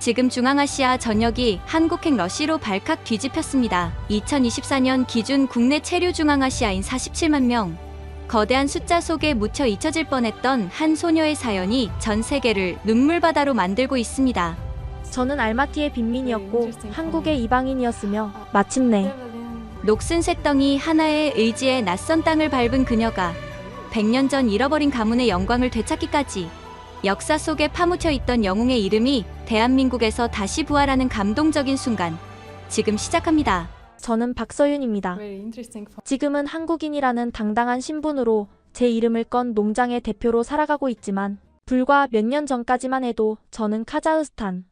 지금 중앙아시아 전역이 한국행 러시로 발칵 뒤집혔습니다. 2024년 기준 국내 체류 중앙아시아인 47만 명. 거대한 숫자 속에 묻혀 잊혀질 뻔했던 한 소녀의 사연이 전 세계를 눈물바다로 만들고 있습니다. 저는 알마티의 빈민이었고 한국의 이방인이었으며 마침내 녹슨 쇳덩이 하나의 의지에 낯선 땅을 밟은 그녀가 100년 전 잃어버린 가문의 영광을 되찾기까지 역사 속에 파묻혀 있던 영웅의 이름이 대한민국에서 다시 부활하는 감동적인 순간, 지금 시작합니다. 저는 박서윤입니다. 지금은 한국인이라는 당당한 신분으로 제 이름을 건 농장의 대표로 살아가고 있지만 불과 몇 년 전까지만 해도 저는 카자흐스탄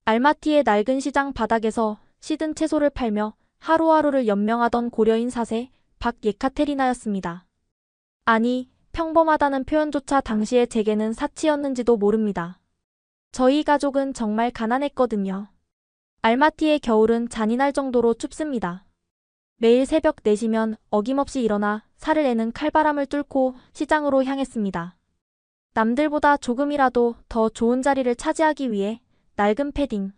알마티의 낡은 시장 바닥에서 시든 채소를 팔며 하루하루를 연명하던 고려인 4세 박예카테리나였습니다. 아니, 평범하다는 표현조차 당시에 제게는 사치였는지도 모릅니다. 저희 가족은 정말 가난했거든요. 알마티의 겨울은 잔인할 정도로 춥습니다. 매일 새벽 4시면 어김없이 일어나 살을 내는 칼바람을 뚫고 시장으로 향했습니다. 남들보다 조금이라도 더 좋은 자리를 차지하기 위해 낡은 패딩,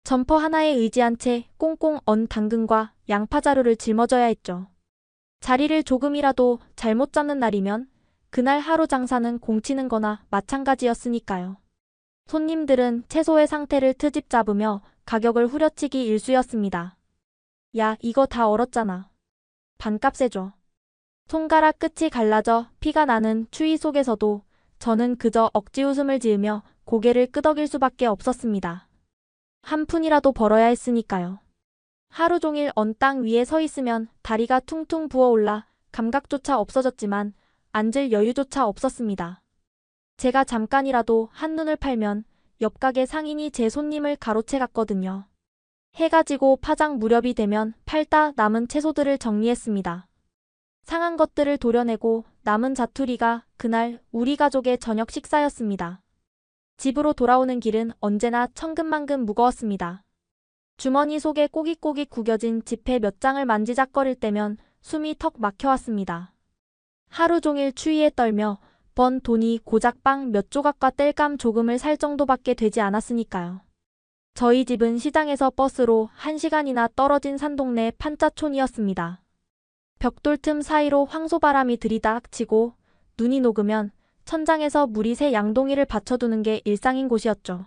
점퍼 하나에 의지한 채 꽁꽁 언 당근과 양파 자루를 짊어져야 했죠. 자리를 조금이라도 잘못 잡는 날이면 그날 하루 장사는 공치는 거나 마찬가지였으니까요. 손님들은 채소의 상태를 트집 잡으며 가격을 후려치기 일쑤였습니다. 야, 이거 다 얼었잖아. 반값에 줘. 손가락 끝이 갈라져 피가 나는 추위 속에서도 저는 그저 억지 웃음을 지으며 고개를 끄덕일 수밖에 없었습니다. 한 푼이라도 벌어야 했으니까요. 하루 종일 언 땅 위에 서 있으면 다리가 퉁퉁 부어올라 감각조차 없어졌지만 앉을 여유조차 없었습니다. 제가 잠깐이라도 한눈을 팔면 옆 가게 상인이 제 손님을 가로채 갔거든요. 해가 지고 파장 무렵이 되면 팔다 남은 채소들을 정리했습니다. 상한 것들을 도려내고 남은 자투리가 그날 우리 가족의 저녁 식사였습니다. 집으로 돌아오는 길은 언제나 천근만근 무거웠습니다. 주머니 속에 꼬깃꼬깃 구겨진 지폐 몇 장을 만지작거릴 때면 숨이 턱 막혀왔습니다. 하루 종일 추위에 떨며 번 돈이 고작 빵 몇 조각과 땔감 조금을 살 정도밖에 되지 않았으니까요. 저희 집은 시장에서 버스로 1시간이나 떨어진 산동네 판자촌이었습니다. 벽돌 틈 사이로 황소바람이 들이닥치고 눈이 녹으면 천장에서 물이 새 양동이를 받쳐두는 게 일상인 곳이었죠.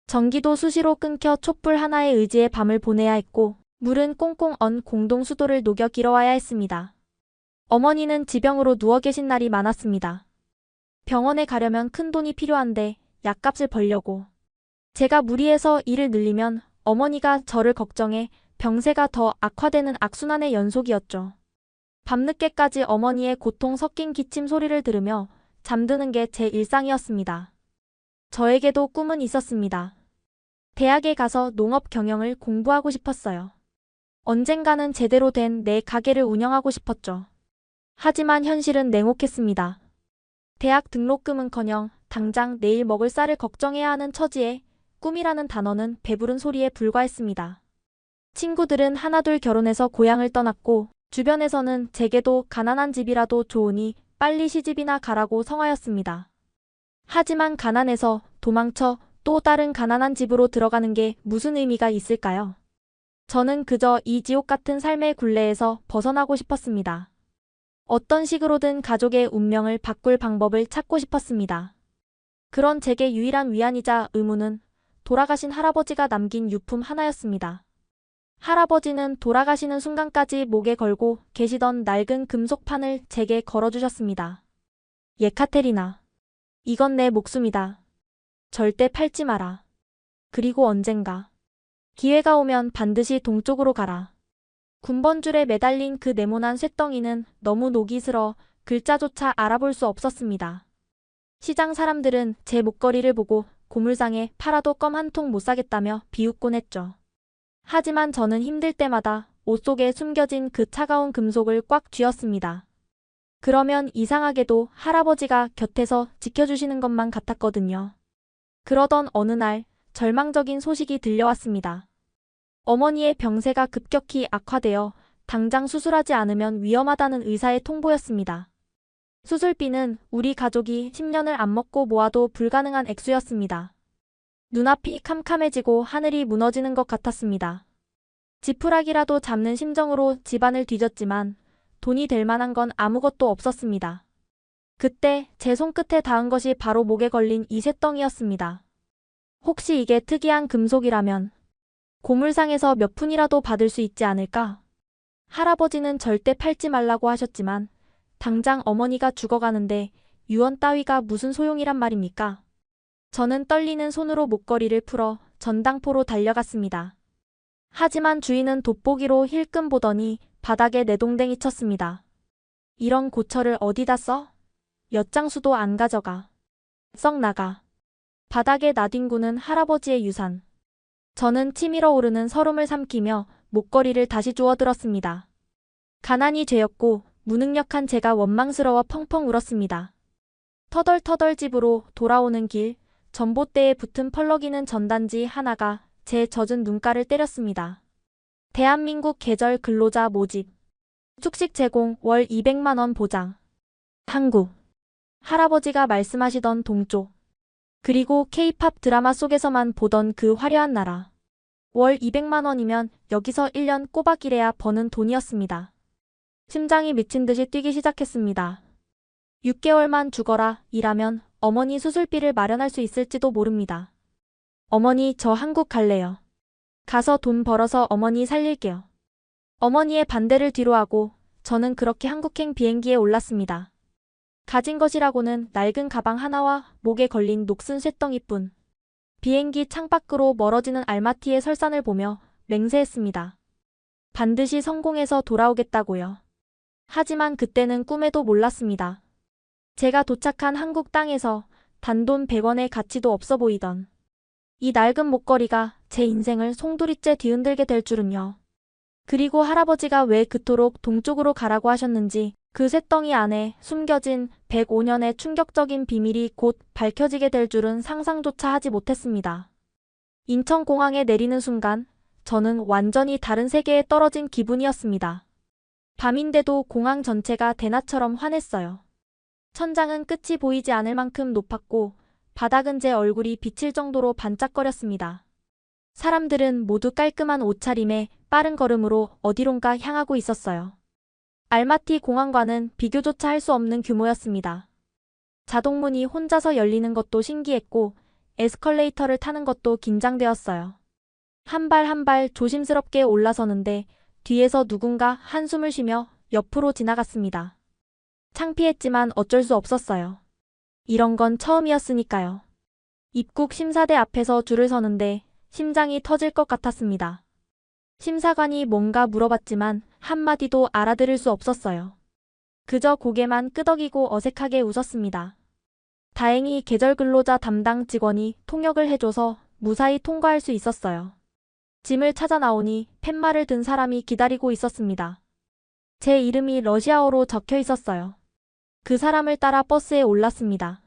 전기도 수시로 끊겨 촛불 하나에 의지해 밤을 보내야 했고 물은 꽁꽁 언 공동 수도를 녹여 길어와야 했습니다. 어머니는 지병으로 누워 계신 날이 많았습니다. 병원에 가려면 큰 돈이 필요한데 약값을 벌려고. 제가 무리해서 일을 늘리면 어머니가 저를 걱정해 병세가 더 악화되는 악순환의 연속이었죠. 밤늦게까지 어머니의 고통 섞인 기침 소리를 들으며 잠드는 게 제 일상이었습니다. 저에게도 꿈은 있었습니다. 대학에 가서 농업 경영을 공부하고 싶었어요. 언젠가는 제대로 된 내 가게를 운영하고 싶었죠. 하지만 현실은 냉혹했습니다. 대학 등록금은커녕 당장 내일 먹을 쌀을 걱정해야 하는 처지에 꿈이라는 단어는 배부른 소리에 불과했습니다. 친구들은 하나둘 결혼해서 고향을 떠났고 주변에서는 제게도 가난한 집이라도 좋으니 빨리 시집이나 가라고 성하였습니다. 하지만 가난해서 도망쳐 또 다른 가난한 집으로 들어가는 게 무슨 의미가 있을까요? 저는 그저 이 지옥 같은 삶의 굴레에서 벗어나고 싶었습니다. 어떤 식으로든 가족의 운명을 바꿀 방법을 찾고 싶었습니다. 그런 제게 유일한 위안이자 의무는 돌아가신 할아버지가 남긴 유품 하나였습니다. 할아버지는 돌아가시는 순간까지 목에 걸고 계시던 낡은 금속판을 제게 걸어주셨습니다. 예카테리나, 이건 내 목숨이다. 절대 팔지 마라. 그리고 언젠가 기회가 오면 반드시 동쪽으로 가라. 군번줄에 매달린 그 네모난 쇳덩이는 너무 녹이 슬어 글자조차 알아볼 수 없었습니다. 시장 사람들은 제 목걸이를 보고 고물상에 팔아도 껌 한 통 못 사겠다며 비웃곤 했죠. 하지만 저는 힘들 때마다 옷 속에 숨겨진 그 차가운 금속을 꽉 쥐었습니다. 그러면 이상하게도 할아버지가 곁에서 지켜주시는 것만 같았거든요. 그러던 어느 날 절망적인 소식이 들려왔습니다. 어머니의 병세가 급격히 악화되어 당장 수술하지 않으면 위험하다는 의사의 통보였습니다. 수술비는 우리 가족이 10년을 안 먹고 모아도 불가능한 액수였습니다. 눈앞이 캄캄해지고 하늘이 무너지는 것 같았습니다. 지푸라기라도 잡는 심정으로 집안을 뒤졌지만 돈이 될 만한 건 아무것도 없었습니다. 그때 제 손끝에 닿은 것이 바로 목에 걸린 이 쇳덩이였습니다. 혹시 이게 특이한 금속이라면 고물상에서 몇 푼이라도 받을 수 있지 않을까? 할아버지는 절대 팔지 말라고 하셨지만 당장 어머니가 죽어가는데 유언 따위가 무슨 소용이란 말입니까? 저는 떨리는 손으로 목걸이를 풀어 전당포로 달려갔습니다. 하지만 주인은 돋보기로 힐끔 보더니 바닥에 내동댕이 쳤습니다. 이런 고철을 어디다 써? 엿장수도 안 가져가. 썩 나가. 바닥에 나뒹구는 할아버지의 유산. 저는 치밀어 오르는 서름을 삼키며 목걸이를 다시 주워들었습니다. 가난이 죄였고 무능력한 제가 원망스러워 펑펑 울었습니다. 터덜터덜 집으로 돌아오는 길, 전봇대에 붙은 펄럭이는 전단지 하나가 제 젖은 눈가를 때렸습니다. 대한민국 계절 근로자 모집. 숙식 제공 월 200만 원 보장. 한국. 할아버지가 말씀하시던 동쪽. 그리고 K-팝 드라마 속에서만 보던 그 화려한 나라. 월 200만 원이면 여기서 1년 꼬박 일해야 버는 돈이었습니다. 심장이 미친 듯이 뛰기 시작했습니다. 6개월만 죽어라 일하면 어머니 수술비를 마련할 수 있을지도 모릅니다. 어머니 저 한국 갈래요. 가서 돈 벌어서 어머니 살릴게요. 어머니의 반대를 뒤로하고 저는 그렇게 한국행 비행기에 올랐습니다. 가진 것이라고는 낡은 가방 하나와 목에 걸린 녹슨 쇳덩이뿐. 비행기 창밖으로 멀어지는 알마티의 설산을 보며 맹세했습니다. 반드시 성공해서 돌아오겠다고요. 하지만 그때는 꿈에도 몰랐습니다. 제가 도착한 한국 땅에서 단돈 100원의 가치도 없어 보이던 이 낡은 목걸이가 제 인생을 송두리째 뒤흔들게 될 줄은요. 그리고 할아버지가 왜 그토록 동쪽으로 가라고 하셨는지 그 쇳덩이 안에 숨겨진 105년의 충격적인 비밀이 곧 밝혀지게 될 줄은 상상조차 하지 못했습니다. 인천공항에 내리는 순간 저는 완전히 다른 세계에 떨어진 기분이었습니다. 밤인데도 공항 전체가 대낮처럼 환했어요. 천장은 끝이 보이지 않을 만큼 높았고 바닥은 제 얼굴이 비칠 정도로 반짝거렸습니다. 사람들은 모두 깔끔한 옷차림에 빠른 걸음으로 어디론가 향하고 있었어요. 알마티 공항과는 비교조차 할 수 없는 규모였습니다. 자동문이 혼자서 열리는 것도 신기했고 에스컬레이터를 타는 것도 긴장되었어요. 한 발 한 발 조심스럽게 올라서는데 뒤에서 누군가 한숨을 쉬며 옆으로 지나갔습니다. 창피했지만 어쩔 수 없었어요. 이런 건 처음이었으니까요. 입국 심사대 앞에서 줄을 서는데 심장이 터질 것 같았습니다. 심사관이 뭔가 물어봤지만 한마디도 알아들을 수 없었어요. 그저 고개만 끄덕이고 어색하게 웃었습니다. 다행히 계절근로자 담당 직원이 통역을 해줘서 무사히 통과할 수 있었어요. 짐을 찾아 나오니 팻말을 든 사람이 기다리고 있었습니다. 제 이름이 러시아어로 적혀 있었어요. 그 사람을 따라 버스에 올랐습니다.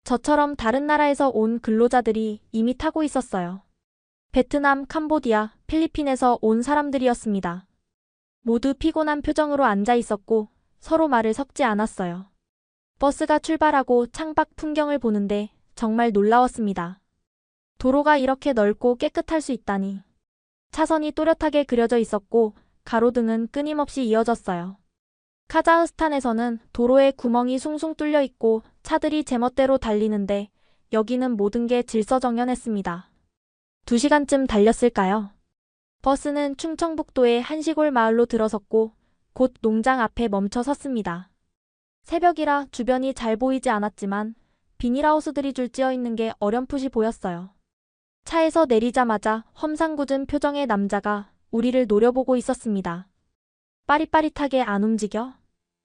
저처럼 다른 나라에서 온 근로자들이 이미 타고 있었어요. 베트남, 캄보디아, 필리핀에서 온 사람들이었습니다. 모두 피곤한 표정으로 앉아 있었고 서로 말을 섞지 않았어요. 버스가 출발하고 창밖 풍경을 보는데 정말 놀라웠습니다. 도로가 이렇게 넓고 깨끗할 수 있다니. 차선이 또렷하게 그려져 있었고 가로등은 끊임없이 이어졌어요. 카자흐스탄에서는 도로에 구멍이 숭숭 뚫려 있고 차들이 제멋대로 달리는데 여기는 모든 게 질서정연했습니다. 2시간쯤 달렸을까요? 버스는 충청북도의 한 시골 마을로 들어섰고 곧 농장 앞에 멈춰 섰습니다. 새벽이라 주변이 잘 보이지 않았지만 비닐하우스들이 줄지어 있는 게 어렴풋이 보였어요. 차에서 내리자마자 험상궂은 표정의 남자가 우리를 노려보고 있었습니다. 빠릿빠릿하게 안 움직여?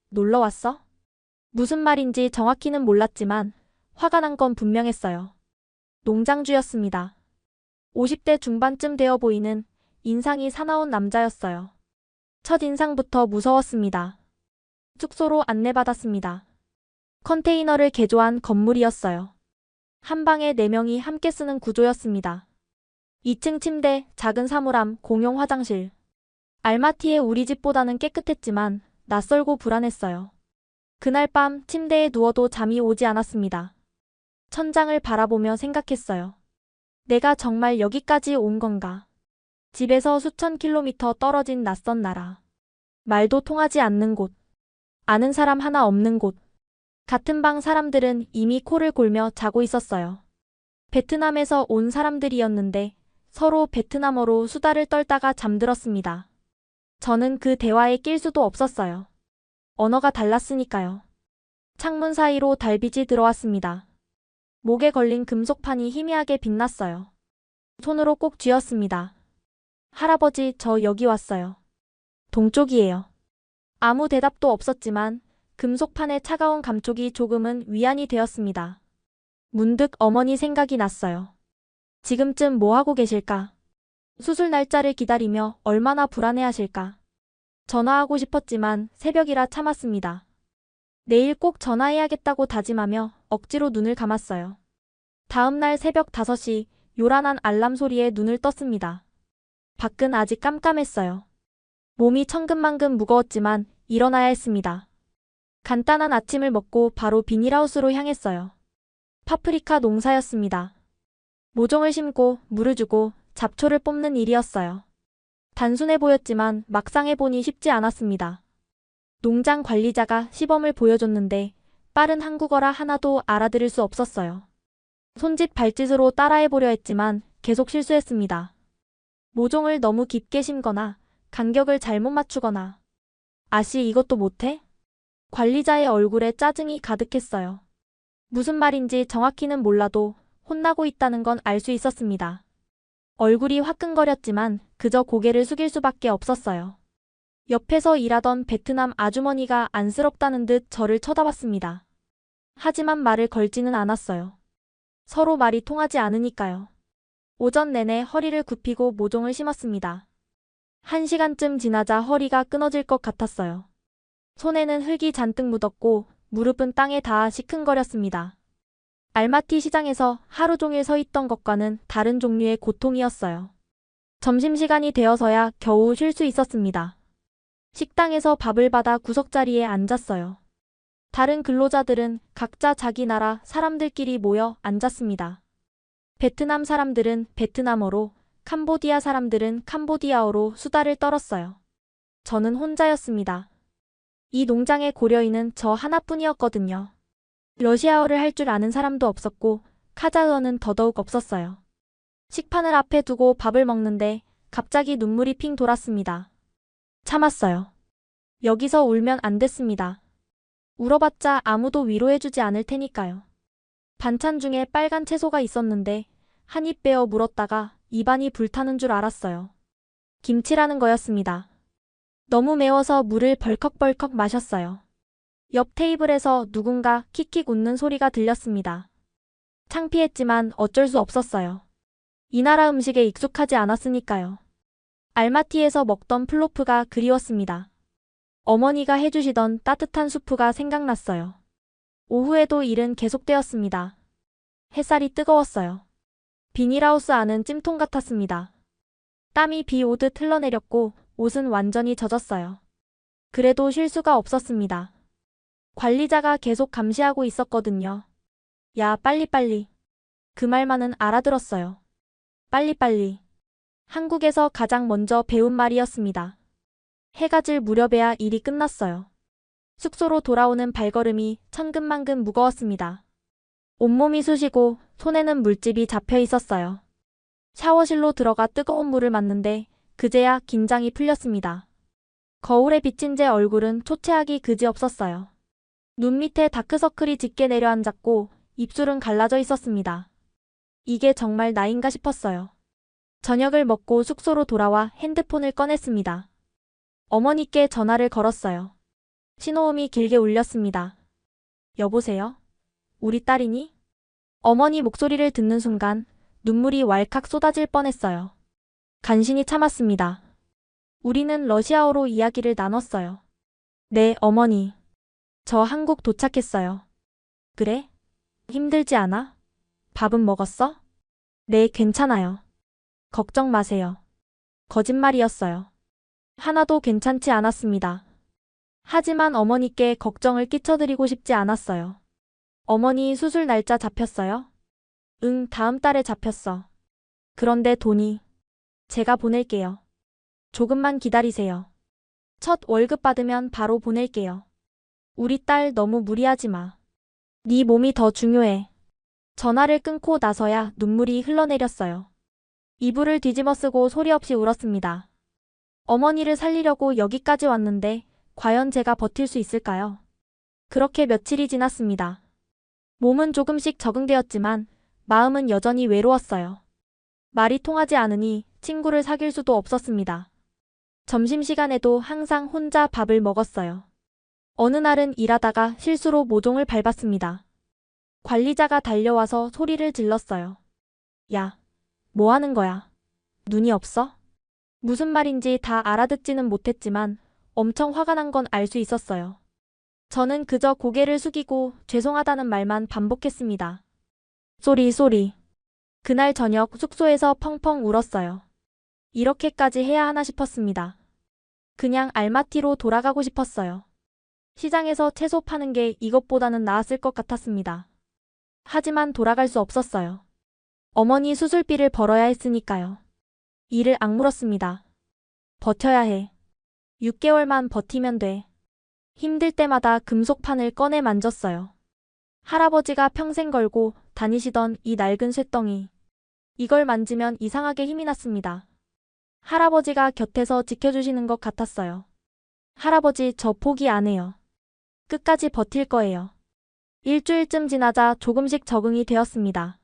놀러 왔어? 무슨 말인지 정확히는 몰랐지만 화가 난 건 분명했어요. 농장주였습니다. 50대 중반쯤 되어 보이는 인상이 사나운 남자였어요. 첫인상부터 무서웠습니다. 숙소로 안내받았습니다. 컨테이너를 개조한 건물이었어요. 한 방에 4명이 함께 쓰는 구조였습니다. 2층 침대, 작은 사물함, 공용 화장실. 알마티의 우리 집보다는 깨끗했지만 낯설고 불안했어요. 그날 밤 침대에 누워도 잠이 오지 않았습니다. 천장을 바라보며 생각했어요. 내가 정말 여기까지 온 건가? 집에서 수천 킬로미터 떨어진 낯선 나라. 말도 통하지 않는 곳. 아는 사람 하나 없는 곳. 같은 방 사람들은 이미 코를 골며 자고 있었어요. 베트남에서 온 사람들이었는데 서로 베트남어로 수다를 떨다가 잠들었습니다. 저는 그 대화에 낄 수도 없었어요. 언어가 달랐으니까요. 창문 사이로 달빛이 들어왔습니다. 목에 걸린 금속판이 희미하게 빛났어요. 손으로 꼭 쥐었습니다. 할아버지, 저 여기 왔어요. 동쪽이에요. 아무 대답도 없었지만 금속판의 차가운 감촉이 조금은 위안이 되었습니다. 문득 어머니 생각이 났어요. 지금쯤 뭐 하고 계실까? 수술 날짜를 기다리며 얼마나 불안해하실까? 전화하고 싶었지만 새벽이라 참았습니다. 내일 꼭 전화해야겠다고 다짐하며 억지로 눈을 감았어요. 다음 날 새벽 5시 요란한 알람 소리에 눈을 떴습니다. 밖은 아직 깜깜했어요. 몸이 천근만근 무거웠지만 일어나야 했습니다. 간단한 아침을 먹고 바로 비닐하우스로 향했어요. 파프리카 농사였습니다. 모종을 심고 물을 주고 잡초를 뽑는 일이었어요. 단순해 보였지만 막상 해보니 쉽지 않았습니다. 농장 관리자가 시범을 보여줬는데 빠른 한국어라 하나도 알아들을 수 없었어요. 손짓 발짓으로 따라해보려 했지만 계속 실수했습니다. 모종을 너무 깊게 심거나 간격을 잘못 맞추거나. 아씨, 이것도 못해? 관리자의 얼굴에 짜증이 가득했어요. 무슨 말인지 정확히는 몰라도 혼나고 있다는 건 알 수 있었습니다. 얼굴이 화끈거렸지만 그저 고개를 숙일 수밖에 없었어요. 옆에서 일하던 베트남 아주머니가 안쓰럽다는 듯 저를 쳐다봤습니다. 하지만 말을 걸지는 않았어요. 서로 말이 통하지 않으니까요. 오전 내내 허리를 굽히고 모종을 심었습니다. 1시간쯤 지나자 허리가 끊어질 것 같았어요. 손에는 흙이 잔뜩 묻었고 무릎은 땅에 닿아 시큰거렸습니다. 알마티 시장에서 하루 종일 서 있던 것과는 다른 종류의 고통이었어요. 점심시간이 되어서야 겨우 쉴 수 있었습니다. 식당에서 밥을 받아 구석자리에 앉았어요. 다른 근로자들은 각자 자기 나라 사람들끼리 모여 앉았습니다. 베트남 사람들은 베트남어로, 캄보디아 사람들은 캄보디아어로 수다를 떨었어요. 저는 혼자였습니다. 이 농장의 고려인은 저 하나뿐이었거든요. 러시아어를 할 줄 아는 사람도 없었고 카자흐어는 더더욱 없었어요. 식판을 앞에 두고 밥을 먹는데 갑자기 눈물이 핑 돌았습니다. 참았어요. 여기서 울면 안 됐습니다. 울어봤자 아무도 위로해주지 않을 테니까요. 반찬 중에 빨간 채소가 있었는데 한 입 베어 물었다가 입안이 불타는 줄 알았어요. 김치라는 거였습니다. 너무 매워서 물을 벌컥벌컥 마셨어요. 옆 테이블에서 누군가 킥킥 웃는 소리가 들렸습니다. 창피했지만 어쩔 수 없었어요. 이 나라 음식에 익숙하지 않았으니까요. 알마티에서 먹던 플로프가 그리웠습니다. 어머니가 해주시던 따뜻한 수프가 생각났어요. 오후에도 일은 계속되었습니다. 햇살이 뜨거웠어요. 비닐하우스 안은 찜통 같았습니다. 땀이 비 오듯 흘러내렸고 옷은 완전히 젖었어요. 그래도 쉴 수가 없었습니다. 관리자가 계속 감시하고 있었거든요. 야, 빨리빨리. 그 말만은 알아들었어요. 빨리빨리. 한국에서 가장 먼저 배운 말이었습니다. 해가 질 무렵에야 일이 끝났어요. 숙소로 돌아오는 발걸음이 천근만근 무거웠습니다. 온몸이 쑤시고 손에는 물집이 잡혀 있었어요. 샤워실로 들어가 뜨거운 물을 맞는데 그제야 긴장이 풀렸습니다. 거울에 비친 제 얼굴은 초췌하기 그지없었어요. 눈 밑에 다크서클이 짙게 내려앉았고 입술은 갈라져 있었습니다. 이게 정말 나인가 싶었어요. 저녁을 먹고 숙소로 돌아와 핸드폰을 꺼냈습니다. 어머니께 전화를 걸었어요. 신호음이 길게 울렸습니다. 여보세요? 우리 딸이니? 어머니 목소리를 듣는 순간 눈물이 왈칵 쏟아질 뻔했어요. 간신히 참았습니다. 우리는 러시아어로 이야기를 나눴어요. 네, 어머니. 저 한국 도착했어요. 그래? 힘들지 않아? 밥은 먹었어? 네, 괜찮아요. 걱정 마세요. 거짓말이었어요. 하나도 괜찮지 않았습니다. 하지만 어머니께 걱정을 끼쳐드리고 싶지 않았어요. 어머니 수술 날짜 잡혔어요? 응, 다음 달에 잡혔어. 그런데 돈이 제가 보낼게요. 조금만 기다리세요. 첫 월급 받으면 바로 보낼게요. 우리 딸 너무 무리하지 마. 네 몸이 더 중요해. 전화를 끊고 나서야 눈물이 흘러내렸어요. 이불을 뒤집어 쓰고 소리 없이 울었습니다. 어머니를 살리려고 여기까지 왔는데 과연 제가 버틸 수 있을까요? 그렇게 며칠이 지났습니다. 몸은 조금씩 적응되었지만 마음은 여전히 외로웠어요. 말이 통하지 않으니 친구를 사귈 수도 없었습니다. 점심시간에도 항상 혼자 밥을 먹었어요. 어느 날은 일하다가 실수로 모종을 밟았습니다. 관리자가 달려와서 소리를 질렀어요. 야, 뭐 하는 거야? 눈이 없어? 무슨 말인지 다 알아듣지는 못했지만 엄청 화가 난 건 알 수 있었어요. 저는 그저 고개를 숙이고 죄송하다는 말만 반복했습니다. 쏘리. 그날 저녁 숙소에서 펑펑 울었어요. 이렇게까지 해야 하나 싶었습니다. 그냥 알마티로 돌아가고 싶었어요. 시장에서 채소 파는 게 이것보다는 나았을 것 같았습니다. 하지만 돌아갈 수 없었어요. 어머니 수술비를 벌어야 했으니까요. 이를 악물었습니다. 버텨야 해. 6개월만 버티면 돼. 힘들 때마다 금속판을 꺼내 만졌어요. 할아버지가 평생 걸고 다니시던 이 낡은 쇳덩이. 이걸 만지면 이상하게 힘이 났습니다. 할아버지가 곁에서 지켜주시는 것 같았어요. 할아버지, 저 포기 안 해요. 끝까지 버틸 거예요. 일주일쯤 지나자 조금씩 적응이 되었습니다.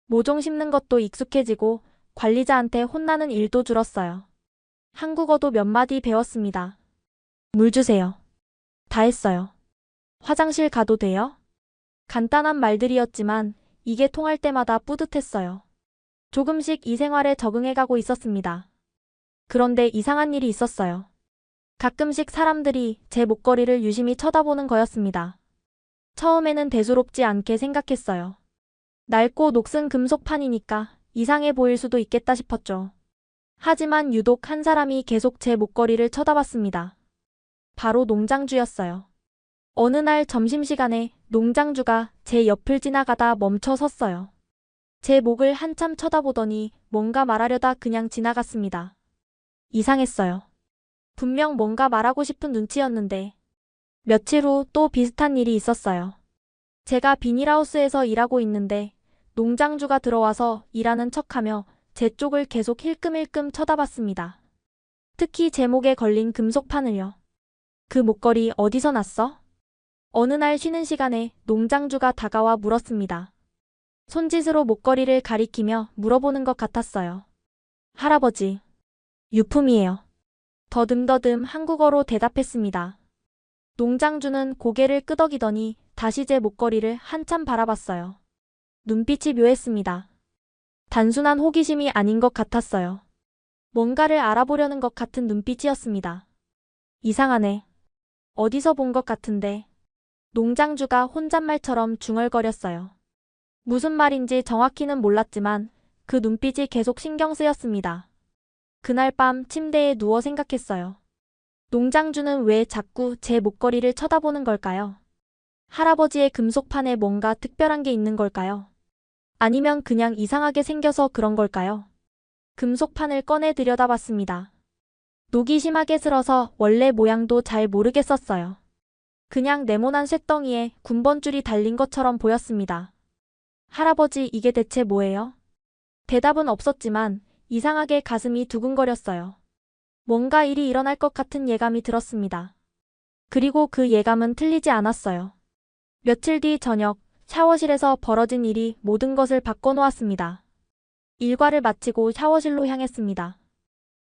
모종 씹는 것도 익숙해지고 관리자한테 혼나는 일도 줄었어요. 한국어도 몇 마디 배웠습니다. 물 주세요. 다 했어요. 화장실 가도 돼요? 간단한 말들이었지만 이게 통할 때마다 뿌듯했어요. 조금씩 이 생활에 적응해가고 있었습니다. 그런데 이상한 일이 있었어요. 가끔씩 사람들이 제 목걸이를 유심히 쳐다보는 거였습니다. 처음에는 대수롭지 않게 생각했어요. 낡고 녹슨 금속판이니까 이상해 보일 수도 있겠다 싶었죠. 하지만 유독 한 사람이 계속 제 목걸이를 쳐다봤습니다. 바로 농장주였어요. 어느 날 점심시간에 농장주가 제 옆을 지나가다 멈춰 섰어요. 제 목을 한참 쳐다보더니 뭔가 말하려다 그냥 지나갔습니다. 이상했어요. 분명 뭔가 말하고 싶은 눈치였는데 며칠 후 또 비슷한 일이 있었어요. 제가 비닐하우스에서 일하고 있는데 농장주가 들어와서 일하는 척하며 제 쪽을 계속 힐끔힐끔 쳐다봤습니다. 특히 제 목에 걸린 금속판을요. 그 목걸이 어디서 났어? 어느 날 쉬는 시간에 농장주가 다가와 물었습니다. 손짓으로 목걸이를 가리키며 물어보는 것 같았어요. 할아버지, 유품이에요. 더듬더듬 한국어로 대답했습니다. 농장주는 고개를 끄덕이더니 다시 제 목걸이를 한참 바라봤어요. 눈빛이 묘했습니다. 단순한 호기심이 아닌 것 같았어요. 뭔가를 알아보려는 것 같은 눈빛이었습니다. 이상하네. 어디서 본 것 같은데. 농장주가 혼잣말처럼 중얼거렸어요. 무슨 말인지 정확히는 몰랐지만 그 눈빛이 계속 신경 쓰였습니다. 그날 밤 침대에 누워 생각했어요. 농장주는 왜 자꾸 제 목걸이를 쳐다보는 걸까요? 할아버지의 금속판에 뭔가 특별한 게 있는 걸까요? 아니면 그냥 이상하게 생겨서 그런 걸까요? 금속판을 꺼내 들여다봤습니다. 녹이 심하게 슬어서 원래 모양도 잘 모르겠었어요. 그냥 네모난 쇳덩이에 군번줄이 달린 것처럼 보였습니다. 할아버지, 이게 대체 뭐예요? 대답은 없었지만 이상하게 가슴이 두근거렸어요. 뭔가 일이 일어날 것 같은 예감이 들었습니다. 그리고 그 예감은 틀리지 않았어요. 며칠 뒤 저녁, 샤워실에서 벌어진 일이 모든 것을 바꿔놓았습니다. 일과를 마치고 샤워실로 향했습니다.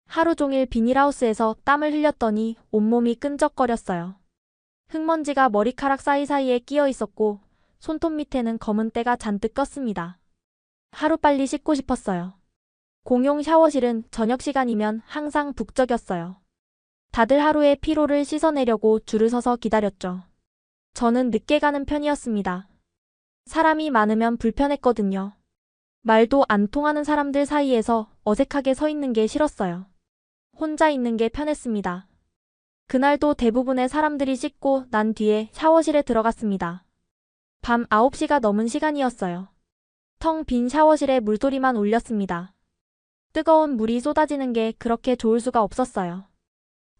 하루 종일 비닐하우스에서 땀을 흘렸더니 온몸이 끈적거렸어요. 흙먼지가 머리카락 사이사이에 끼어 있었고 손톱 밑에는 검은 때가 잔뜩 꼈습니다. 하루빨리 씻고 싶었어요. 공용 샤워실은 저녁 시간이면 항상 북적였어요. 다들 하루의 피로를 씻어내려고 줄을 서서 기다렸죠. 저는 늦게 가는 편이었습니다. 사람이 많으면 불편했거든요. 말도 안 통하는 사람들 사이에서 어색하게 서 있는 게 싫었어요. 혼자 있는 게 편했습니다. 그날도 대부분의 사람들이 씻고 난 뒤에 샤워실에 들어갔습니다. 밤 9시가 넘은 시간이었어요. 텅 빈 샤워실에 물소리만 울렸습니다. 뜨거운 물이 쏟아지는 게 그렇게 좋을 수가 없었어요.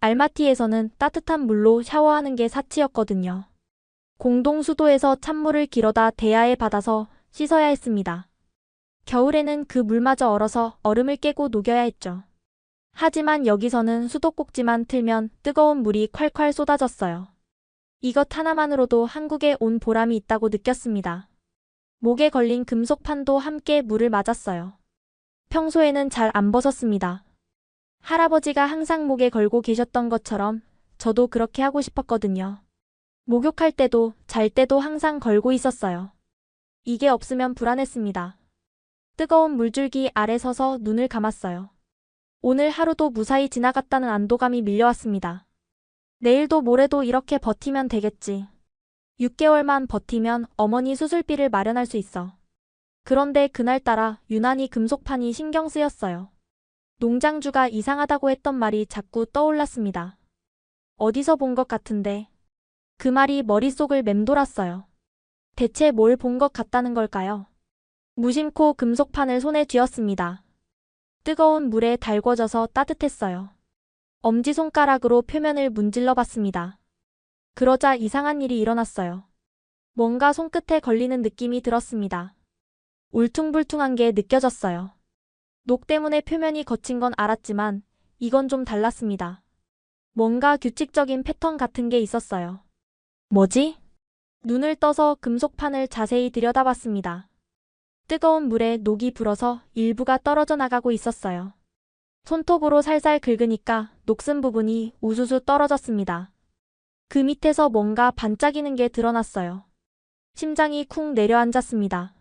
알마티에서는 따뜻한 물로 샤워하는 게 사치였거든요. 공동수도에서 찬물을 길어다 대야에 받아서 씻어야 했습니다. 겨울에는 그 물마저 얼어서 얼음을 깨고 녹여야 했죠. 하지만 여기서는 수도꼭지만 틀면 뜨거운 물이 콸콸 쏟아졌어요. 이것 하나만으로도 한국에 온 보람이 있다고 느꼈습니다. 목에 걸린 금속판도 함께 물을 맞았어요. 평소에는 잘 안 벗었습니다. 할아버지가 항상 목에 걸고 계셨던 것처럼 저도 그렇게 하고 싶었거든요. 목욕할 때도 잘 때도 항상 걸고 있었어요. 이게 없으면 불안했습니다. 뜨거운 물줄기 아래 서서 눈을 감았어요. 오늘 하루도 무사히 지나갔다는 안도감이 밀려왔습니다. 내일도 모레도 이렇게 버티면 되겠지. 6개월만 버티면 어머니 수술비를 마련할 수 있어. 그런데 그날따라 유난히 금속판이 신경 쓰였어요. 농장주가 이상하다고 했던 말이 자꾸 떠올랐습니다. 어디서 본 것 같은데. 그 말이 머릿속을 맴돌았어요. 대체 뭘 본 것 같다는 걸까요? 무심코 금속판을 손에 쥐었습니다. 뜨거운 물에 달궈져서 따뜻했어요. 엄지손가락으로 표면을 문질러 봤습니다. 그러자 이상한 일이 일어났어요. 뭔가 손끝에 걸리는 느낌이 들었습니다. 울퉁불퉁한 게 느껴졌어요. 녹 때문에 표면이 거친 건 알았지만 이건 좀 달랐습니다. 뭔가 규칙적인 패턴 같은 게 있었어요. 뭐지? 눈을 떠서 금속판을 자세히 들여다봤습니다. 뜨거운 물에 녹이 불어서 일부가 떨어져 나가고 있었어요. 손톱으로 살살 긁으니까 녹슨 부분이 우수수 떨어졌습니다. 그 밑에서 뭔가 반짝이는 게 드러났어요. 심장이 쿵 내려앉았습니다.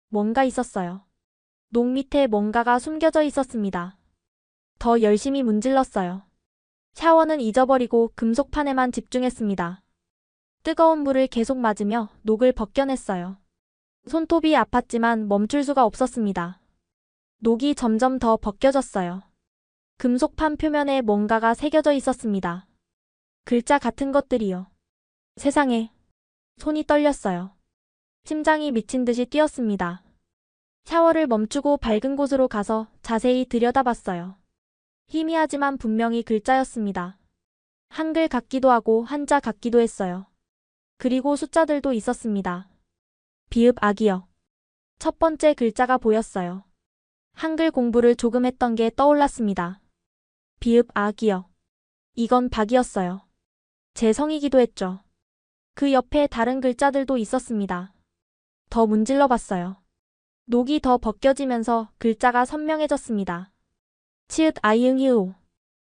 뭔가 있었어요. 녹 밑에 뭔가가 숨겨져 있었습니다. 더 열심히 문질렀어요. 샤워는 잊어버리고 금속판에만 집중했습니다. 뜨거운 물을 계속 맞으며 녹을 벗겨냈어요. 손톱이 아팠지만 멈출 수가 없었습니다. 녹이 점점 더 벗겨졌어요. 금속판 표면에 뭔가가 새겨져 있었습니다. 글자 같은 것들이요. 세상에. 손이 떨렸어요. 심장이 미친 듯이 뛰었습니다. 샤워를 멈추고 밝은 곳으로 가서 자세히 들여다봤어요. 희미하지만 분명히 글자였습니다. 한글 같기도 하고 한자 같기도 했어요. 그리고 숫자들도 있었습니다. 비읍 악이요. 첫 번째 글자가 보였어요. 한글 공부를 조금 했던 게 떠올랐습니다. 비읍 악이요. 이건 박이었어요. 제 성이기도 했죠. 그 옆에 다른 글자들도 있었습니다. 더 문질러 봤어요. 녹이 더 벗겨지면서 글자가 선명해졌습니다. 치읓 아이응이우.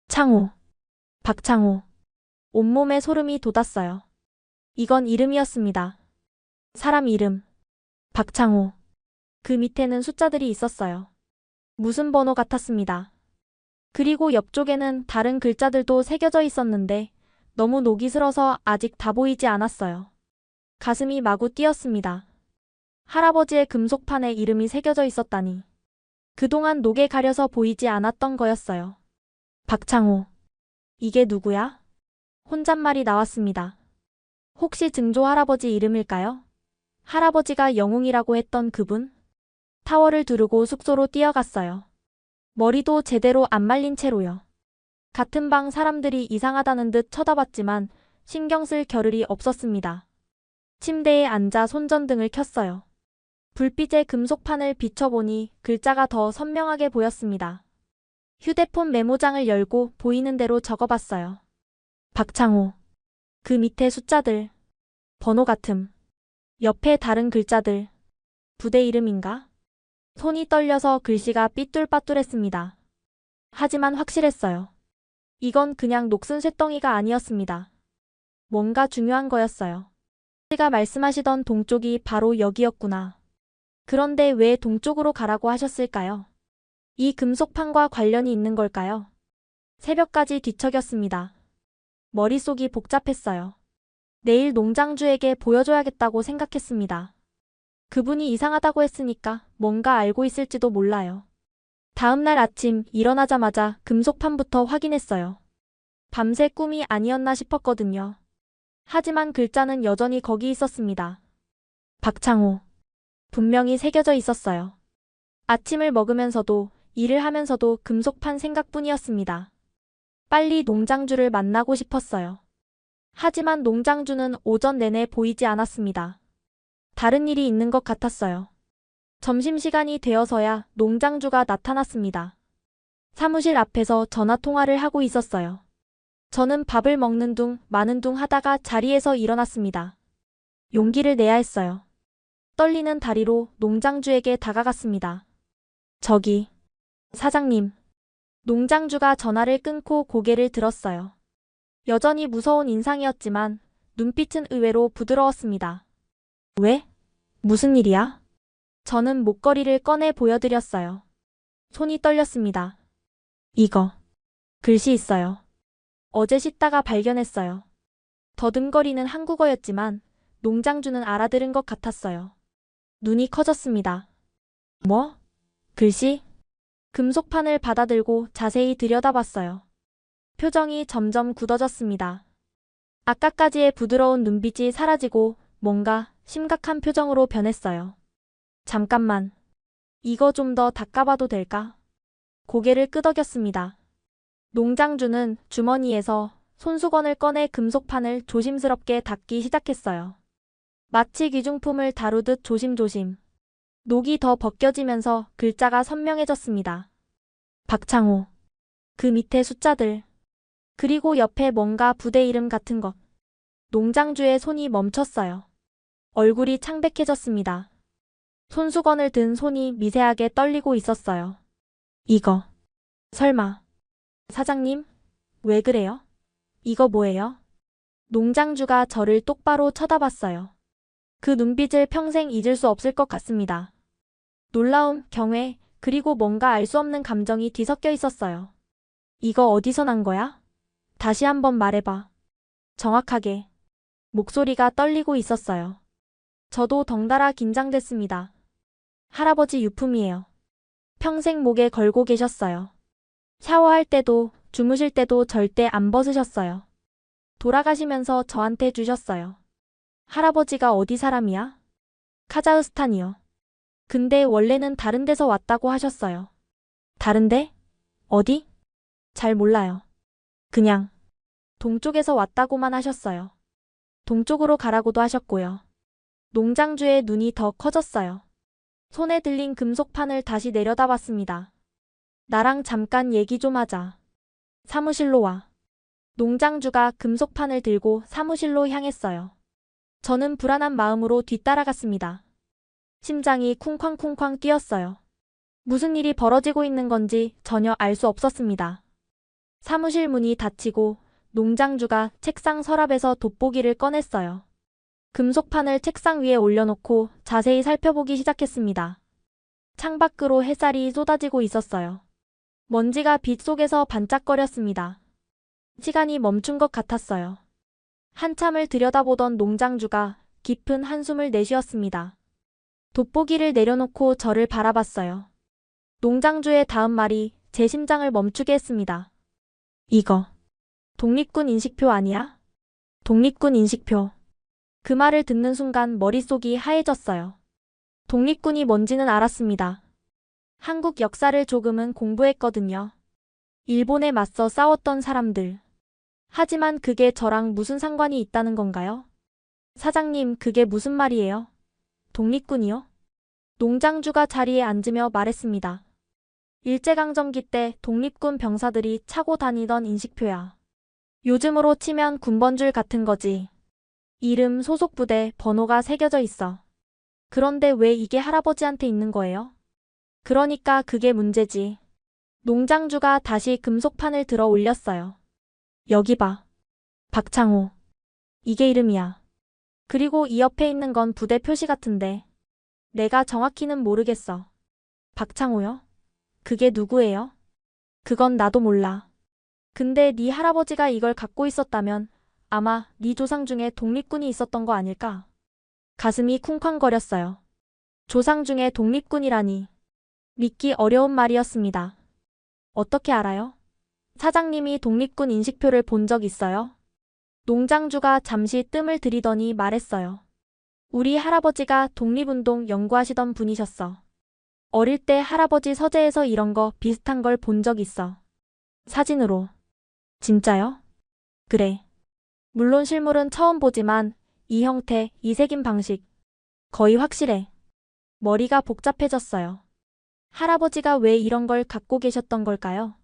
창호. 박창호. 온몸에 소름이 돋았어요. 이건 이름이었습니다. 사람 이름. 박창호. 그 밑에는 숫자들이 있었어요. 무슨 번호 같았습니다. 그리고 옆쪽에는 다른 글자들도 새겨져 있었는데 너무 녹이 슬어서 아직 다 보이지 않았어요. 가슴이 마구 뛰었습니다. 할아버지의 금속판에 이름이 새겨져 있었다니. 그동안 녹에 가려서 보이지 않았던 거였어요. 박창호. 이게 누구야? 혼잣말이 나왔습니다. 혹시 증조 할아버지 이름일까요? 할아버지가 영웅이라고 했던 그분? 타월을 두르고 숙소로 뛰어갔어요. 머리도 제대로 안 말린 채로요. 같은 방 사람들이 이상하다는 듯 쳐다봤지만 신경 쓸 겨를이 없었습니다. 침대에 앉아 손전등을 켰어요. 불빛에 금속판을 비춰보니 글자가 더 선명하게 보였습니다. 휴대폰 메모장을 열고 보이는 대로 적어봤어요. 박창호. 그 밑에 숫자들. 번호 같음. 옆에 다른 글자들. 부대 이름인가? 손이 떨려서 글씨가 삐뚤빠뚤했습니다. 하지만 확실했어요. 이건 그냥 녹슨 쇳덩이가 아니었습니다. 뭔가 중요한 거였어요. 제가 말씀하시던 동쪽이 바로 여기였구나. 그런데 왜 동쪽으로 가라고 하셨을까요? 이 금속판과 관련이 있는 걸까요? 새벽까지 뒤척였습니다. 머릿속이 복잡했어요. 내일 농장주에게 보여줘야겠다고 생각했습니다. 그분이 이상하다고 했으니까 뭔가 알고 있을지도 몰라요. 다음날 아침 일어나자마자 금속판부터 확인했어요. 밤새 꿈이 아니었나 싶었거든요. 하지만 글자는 여전히 거기 있었습니다. 박창호. 분명히 새겨져 있었어요. 아침을 먹으면서도 일을 하면서도 금속판 생각뿐이었습니다. 빨리 농장주를 만나고 싶었어요. 하지만 농장주는 오전 내내 보이지 않았습니다. 다른 일이 있는 것 같았어요. 점심시간이 되어서야 농장주가 나타났습니다. 사무실 앞에서 전화통화를 하고 있었어요. 저는 밥을 먹는 둥 마는 둥 하다가 자리에서 일어났습니다. 용기를 내야 했어요. 떨리는 다리로 농장주에게 다가갔습니다. 저기, 사장님. 농장주가 전화를 끊고 고개를 들었어요. 여전히 무서운 인상이었지만 눈빛은 의외로 부드러웠습니다. 왜? 무슨 일이야? 저는 목걸이를 꺼내 보여드렸어요. 손이 떨렸습니다. 이거. 글씨 있어요. 어제 씻다가 발견했어요. 더듬거리는 한국어였지만 농장주는 알아들은 것 같았어요. 눈이 커졌습니다. 뭐? 글씨? 금속판을 받아들고 자세히 들여다봤어요. 표정이 점점 굳어졌습니다. 아까까지의 부드러운 눈빛이 사라지고 뭔가 심각한 표정으로 변했어요. 잠깐만. 이거 좀 더 닦아봐도 될까? 고개를 끄덕였습니다. 농장주는 주머니에서 손수건을 꺼내 금속판을 조심스럽게 닦기 시작했어요. 마치 귀중품을 다루듯 조심조심. 녹이 더 벗겨지면서 글자가 선명해졌습니다. 박창호. 그 밑에 숫자들. 그리고 옆에 뭔가 부대 이름 같은 것. 농장주의 손이 멈췄어요. 얼굴이 창백해졌습니다. 손수건을 든 손이 미세하게 떨리고 있었어요. 이거. 설마. 사장님? 왜 그래요? 이거 뭐예요? 농장주가 저를 똑바로 쳐다봤어요. 그 눈빛을 평생 잊을 수 없을 것 같습니다. 놀라움, 경외, 그리고 뭔가 알 수 없는 감정이 뒤섞여 있었어요. 이거 어디서 난 거야? 다시 한번 말해봐. 정확하게. 목소리가 떨리고 있었어요. 저도 덩달아 긴장됐습니다. 할아버지 유품이에요. 평생 목에 걸고 계셨어요. 샤워할 때도, 주무실 때도 절대 안 벗으셨어요. 돌아가시면서 저한테 주셨어요. 할아버지가 어디 사람이야? 카자흐스탄이요. 근데 원래는 다른 데서 왔다고 하셨어요. 다른데? 어디? 잘 몰라요. 그냥 동쪽에서 왔다고만 하셨어요. 동쪽으로 가라고도 하셨고요. 농장주의 눈이 더 커졌어요. 손에 들린 금속판을 다시 내려다봤습니다. 나랑 잠깐 얘기 좀 하자. 사무실로 와. 농장주가 금속판을 들고 사무실로 향했어요. 저는 불안한 마음으로 뒤따라갔습니다. 심장이 쿵쾅쿵쾅 뛰었어요. 무슨 일이 벌어지고 있는 건지 전혀 알 수 없었습니다. 사무실 문이 닫히고 농장주가 책상 서랍에서 돋보기를 꺼냈어요. 금속판을 책상 위에 올려놓고 자세히 살펴보기 시작했습니다. 창밖으로 햇살이 쏟아지고 있었어요. 먼지가 빛 속에서 반짝거렸습니다. 시간이 멈춘 것 같았어요. 한참을 들여다보던 농장주가 깊은 한숨을 내쉬었습니다. 돋보기를 내려놓고 저를 바라봤어요. 농장주의 다음 말이 제 심장을 멈추게 했습니다. 이거. 독립군 인식표 아니야? 독립군 인식표. 그 말을 듣는 순간 머릿속이 하얘졌어요. 독립군이 뭔지는 알았습니다. 한국 역사를 조금은 공부했거든요. 일본에 맞서 싸웠던 사람들. 하지만 그게 저랑 무슨 상관이 있다는 건가요? 사장님, 그게 무슨 말이에요? 독립군이요? 농장주가 자리에 앉으며 말했습니다. 일제강점기 때 독립군 병사들이 차고 다니던 인식표야. 요즘으로 치면 군번줄 같은 거지. 이름, 소속부대, 번호가 새겨져 있어. 그런데 왜 이게 할아버지한테 있는 거예요? 그러니까 그게 문제지. 농장주가 다시 금속판을 들어 올렸어요. 여기 봐. 박창호. 이게 이름이야. 그리고 이 옆에 있는 건 부대 표시 같은데. 내가 정확히는 모르겠어. 박창호요? 그게 누구예요? 그건 나도 몰라. 근데 네 할아버지가 이걸 갖고 있었다면 아마 네 조상 중에 독립군이 있었던 거 아닐까? 가슴이 쿵쾅거렸어요. 조상 중에 독립군이라니. 믿기 어려운 말이었습니다. 어떻게 알아요? 사장님이 독립군 인식표를 본 적 있어요? 농장주가 잠시 뜸을 들이더니 말했어요. 우리 할아버지가 독립운동 연구하시던 분이셨어. 어릴 때 할아버지 서재에서 이런 거 비슷한 걸 본 적 있어. 사진으로. 진짜요? 그래. 물론 실물은 처음 보지만 이 형태, 이 새긴 방식. 거의 확실해. 머리가 복잡해졌어요. 할아버지가 왜 이런 걸 갖고 계셨던 걸까요?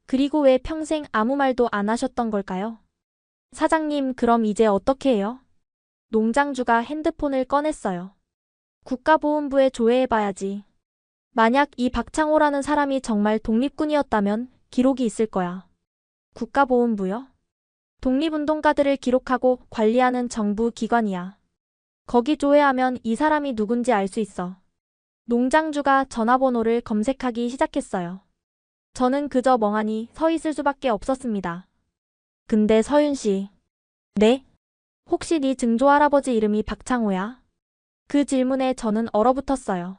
그리고 왜 평생 아무 말도 안 하셨던 걸까요? 사장님, 그럼 이제 어떻게 해요? 농장주가 핸드폰을 꺼냈어요. 국가보훈부에 조회해봐야지. 만약 이 박창호라는 사람이 정말 독립군이었다면 기록이 있을 거야. 국가보훈부요? 독립운동가들을 기록하고 관리하는 정부 기관이야. 거기 조회하면 이 사람이 누군지 알 수 있어. 농장주가 전화번호를 검색하기 시작했어요. 저는 그저 멍하니 서 있을 수밖에 없었습니다. 근데 서윤 씨. 네? 혹시 네 증조할아버지 이름이 박창호야? 그 질문에 저는 얼어붙었어요.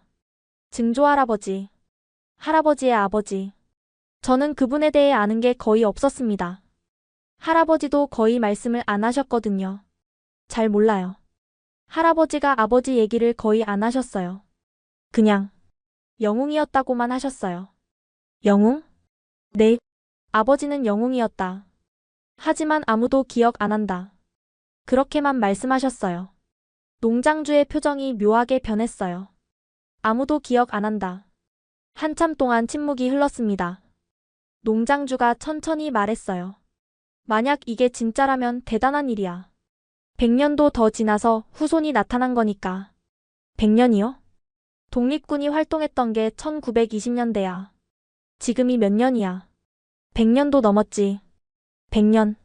증조할아버지. 할아버지의 아버지. 저는 그분에 대해 아는 게 거의 없었습니다. 할아버지도 거의 말씀을 안 하셨거든요. 잘 몰라요. 할아버지가 아버지 얘기를 거의 안 하셨어요. 그냥 영웅이었다고만 하셨어요. 영웅? 네. 아버지는 영웅이었다. 하지만 아무도 기억 안 한다. 그렇게만 말씀하셨어요. 농장주의 표정이 묘하게 변했어요. 아무도 기억 안 한다. 한참 동안 침묵이 흘렀습니다. 농장주가 천천히 말했어요. 만약 이게 진짜라면 대단한 일이야. 100년도 더 지나서 후손이 나타난 거니까. 100년이요? 독립군이 활동했던 게 1920년대야. 지금이 몇 년이야? 100년도 넘었지. 100년.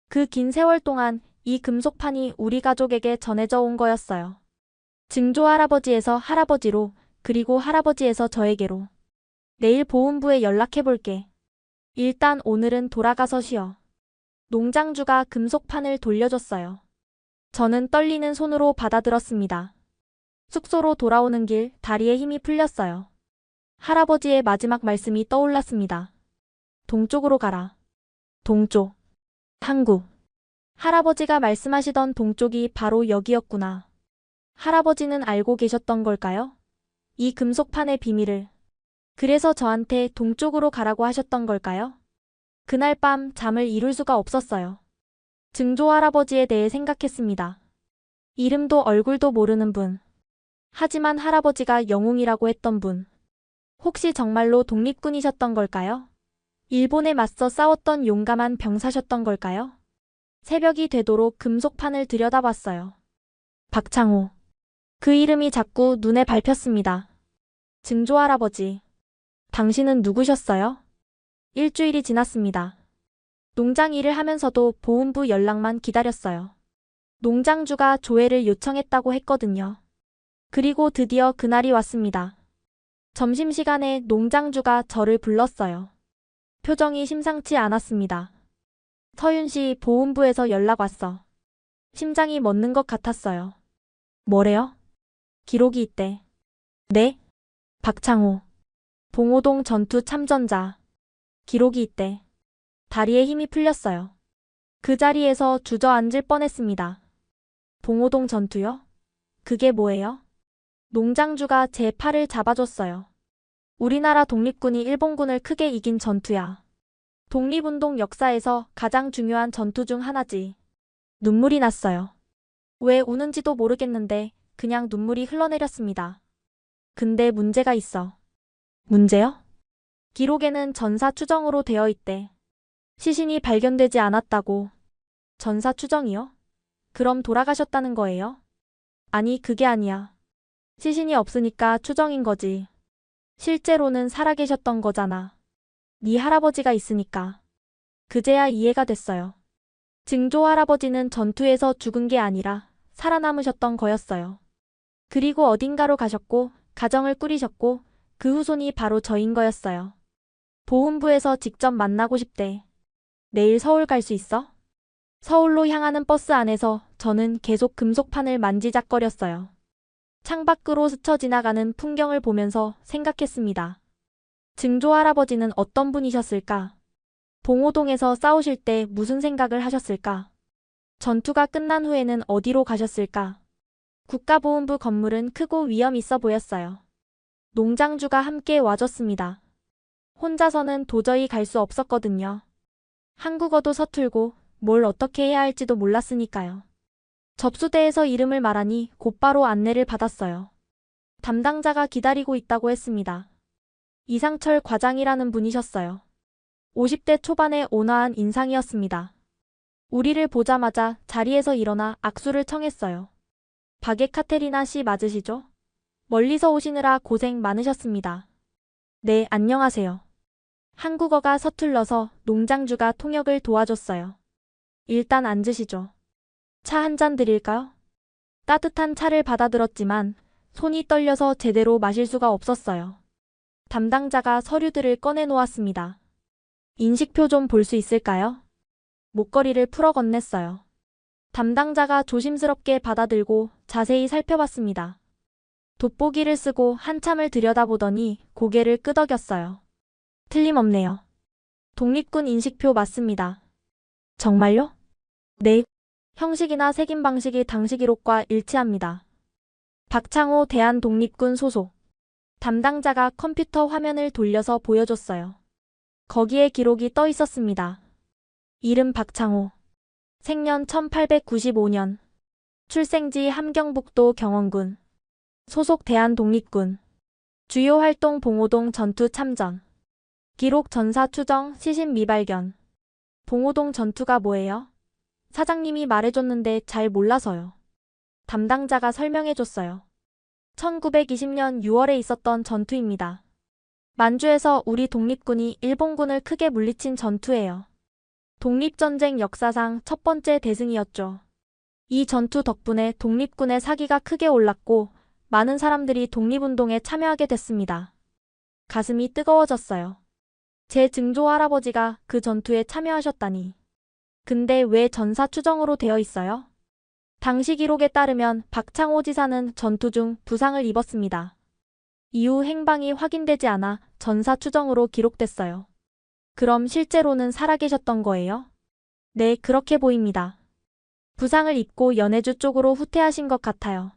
그 긴 세월 동안 이 금속판이 우리 가족에게 전해져 온 거였어요. 증조할아버지에서 할아버지로, 그리고 할아버지에서 저에게로. 내일 보훈부에 연락해 볼게. 일단 오늘은 돌아가서 쉬어. 농장주가 금속판을 돌려줬어요. 저는 떨리는 손으로 받아들었습니다. 숙소로 돌아오는 길 다리에 힘이 풀렸어요. 할아버지의 마지막 말씀이 떠올랐습니다. 동쪽으로 가라. 동쪽. 항구. 할아버지가 말씀하시던 동쪽이 바로 여기였구나. 할아버지는 알고 계셨던 걸까요? 이 금속판의 비밀을. 그래서 저한테 동쪽으로 가라고 하셨던 걸까요? 그날 밤 잠을 이룰 수가 없었어요. 증조 할아버지에 대해 생각했습니다. 이름도 얼굴도 모르는 분. 하지만 할아버지가 영웅이라고 했던 분. 혹시 정말로 독립군이셨던 걸까요? 일본에 맞서 싸웠던 용감한 병사셨던 걸까요? 새벽이 되도록 금속판을 들여다봤어요. 박창호. 그 이름이 자꾸 눈에 밟혔습니다. 증조 할아버지. 당신은 누구셨어요? 일주일이 지났습니다. 농장 일을 하면서도 보훈부 연락만 기다렸어요. 농장주가 조회를 요청했다고 했거든요. 그리고 드디어 그날이 왔습니다. 점심시간에 농장주가 저를 불렀어요. 표정이 심상치 않았습니다. 서윤 씨, 보훈부에서 연락 왔어. 심장이 멎는 것 같았어요. 뭐래요? 기록이 있대. 네? 박창호. 봉오동 전투 참전자. 기록이 있대. 다리에 힘이 풀렸어요. 그 자리에서 주저앉을 뻔했습니다. 봉오동 전투요? 그게 뭐예요? 농장주가 제 팔을 잡아줬어요. 우리나라 독립군이 일본군을 크게 이긴 전투야. 독립운동 역사에서 가장 중요한 전투 중 하나지. 눈물이 났어요. 왜 우는지도 모르겠는데 그냥 눈물이 흘러내렸습니다. 근데 문제가 있어. 문제요? 기록에는 전사 추정으로 되어 있대. 시신이 발견되지 않았다고. 전사 추정이요? 그럼 돌아가셨다는 거예요? 아니, 그게 아니야. 시신이 없으니까 추정인 거지. 실제로는 살아계셨던 거잖아. 네 할아버지가 있으니까. 그제야 이해가 됐어요. 증조 할아버지는 전투에서 죽은 게 아니라 살아남으셨던 거였어요. 그리고 어딘가로 가셨고 가정을 꾸리셨고 그 후손이 바로 저인 거였어요. 보훈부에서 직접 만나고 싶대. 내일 서울 갈 수 있어? 서울로 향하는 버스 안에서 저는 계속 금속판을 만지작거렸어요. 창밖으로 스쳐 지나가는 풍경을 보면서 생각했습니다. 증조 할아버지는 어떤 분이셨을까? 봉오동에서 싸우실 때 무슨 생각을 하셨을까? 전투가 끝난 후에는 어디로 가셨을까? 국가보훈부 건물은 크고 위험 있어 보였어요. 농장주가 함께 와줬습니다. 혼자서는 도저히 갈 수 없었거든요. 한국어도 서툴고 뭘 어떻게 해야 할지도 몰랐으니까요. 접수대에서 이름을 말하니 곧바로 안내를 받았어요. 담당자가 기다리고 있다고 했습니다. 이상철 과장이라는 분이셨어요. 50대 초반의 온화한 인상이었습니다. 우리를 보자마자 자리에서 일어나 악수를 청했어요. 바게카테리나 씨 맞으시죠? 멀리서 오시느라 고생 많으셨습니다. 네, 안녕하세요. 한국어가 서툴러서 농장주가 통역을 도와줬어요. 일단 앉으시죠. 차 한 잔 드릴까요? 따뜻한 차를 받아들었지만 손이 떨려서 제대로 마실 수가 없었어요. 담당자가 서류들을 꺼내놓았습니다. 인식표 좀 볼 수 있을까요? 목걸이를 풀어 건넸어요. 담당자가 조심스럽게 받아들고 자세히 살펴봤습니다. 돋보기를 쓰고 한참을 들여다보더니 고개를 끄덕였어요. 틀림없네요. 독립군 인식표 맞습니다. 정말요? 네. 형식이나 색인 방식이 당시 기록과 일치합니다. 박창호 대한독립군 소속. 담당자가 컴퓨터 화면을 돌려서 보여줬어요. 거기에 기록이 떠 있었습니다. 이름 박창호. 생년 1895년. 출생지 함경북도 경원군. 소속 대한독립군. 주요 활동 봉오동 전투 참전. 기록 전사 추정 시신 미발견. 봉오동 전투가 뭐예요? 사장님이 말해줬는데 잘 몰라서요. 담당자가 설명해줬어요. 1920년 6월에 있었던 전투입니다. 만주에서 우리 독립군이 일본군을 크게 물리친 전투예요. 독립전쟁 역사상 첫 번째 대승이었죠. 이 전투 덕분에 독립군의 사기가 크게 올랐고 많은 사람들이 독립운동에 참여하게 됐습니다. 가슴이 뜨거워졌어요. 제 증조 할아버지가 그 전투에 참여하셨다니. 근데 왜 전사 추정으로 되어 있어요? 당시 기록에 따르면 박창호 지사는 전투 중 부상을 입었습니다. 이후 행방이 확인되지 않아 전사 추정으로 기록됐어요. 그럼 실제로는 살아계셨던 거예요? 네, 그렇게 보입니다. 부상을 입고 연해주 쪽으로 후퇴하신 것 같아요.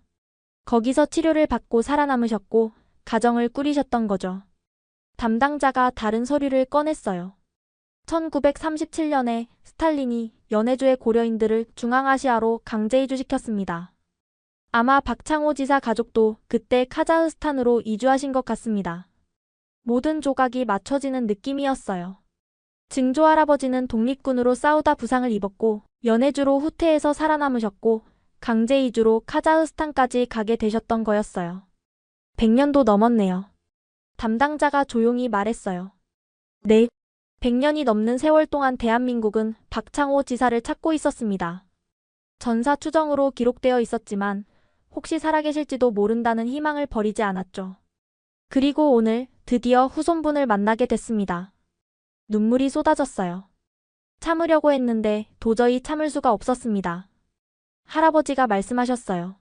거기서 치료를 받고 살아남으셨고 가정을 꾸리셨던 거죠. 담당자가 다른 서류를 꺼냈어요. 1937년에 스탈린이 연해주의 고려인들을 중앙아시아로 강제 이주시켰습니다. 아마 박창호 지사 가족도 그때 카자흐스탄으로 이주하신 것 같습니다. 모든 조각이 맞춰지는 느낌이었어요. 증조 할아버지는 독립군으로 싸우다 부상을 입었고 연해주로 후퇴해서 살아남으셨고 강제 이주로 카자흐스탄까지 가게 되셨던 거였어요. 100년도 넘었네요. 담당자가 조용히 말했어요. 네. 100년이 넘는 세월 동안 대한민국은 박창호 지사를 찾고 있었습니다. 전사 추정으로 기록되어 있었지만 혹시 살아계실지도 모른다는 희망을 버리지 않았죠. 그리고 오늘 드디어 후손분을 만나게 됐습니다. 눈물이 쏟아졌어요. 참으려고 했는데 도저히 참을 수가 없었습니다. 할아버지가 말씀하셨어요.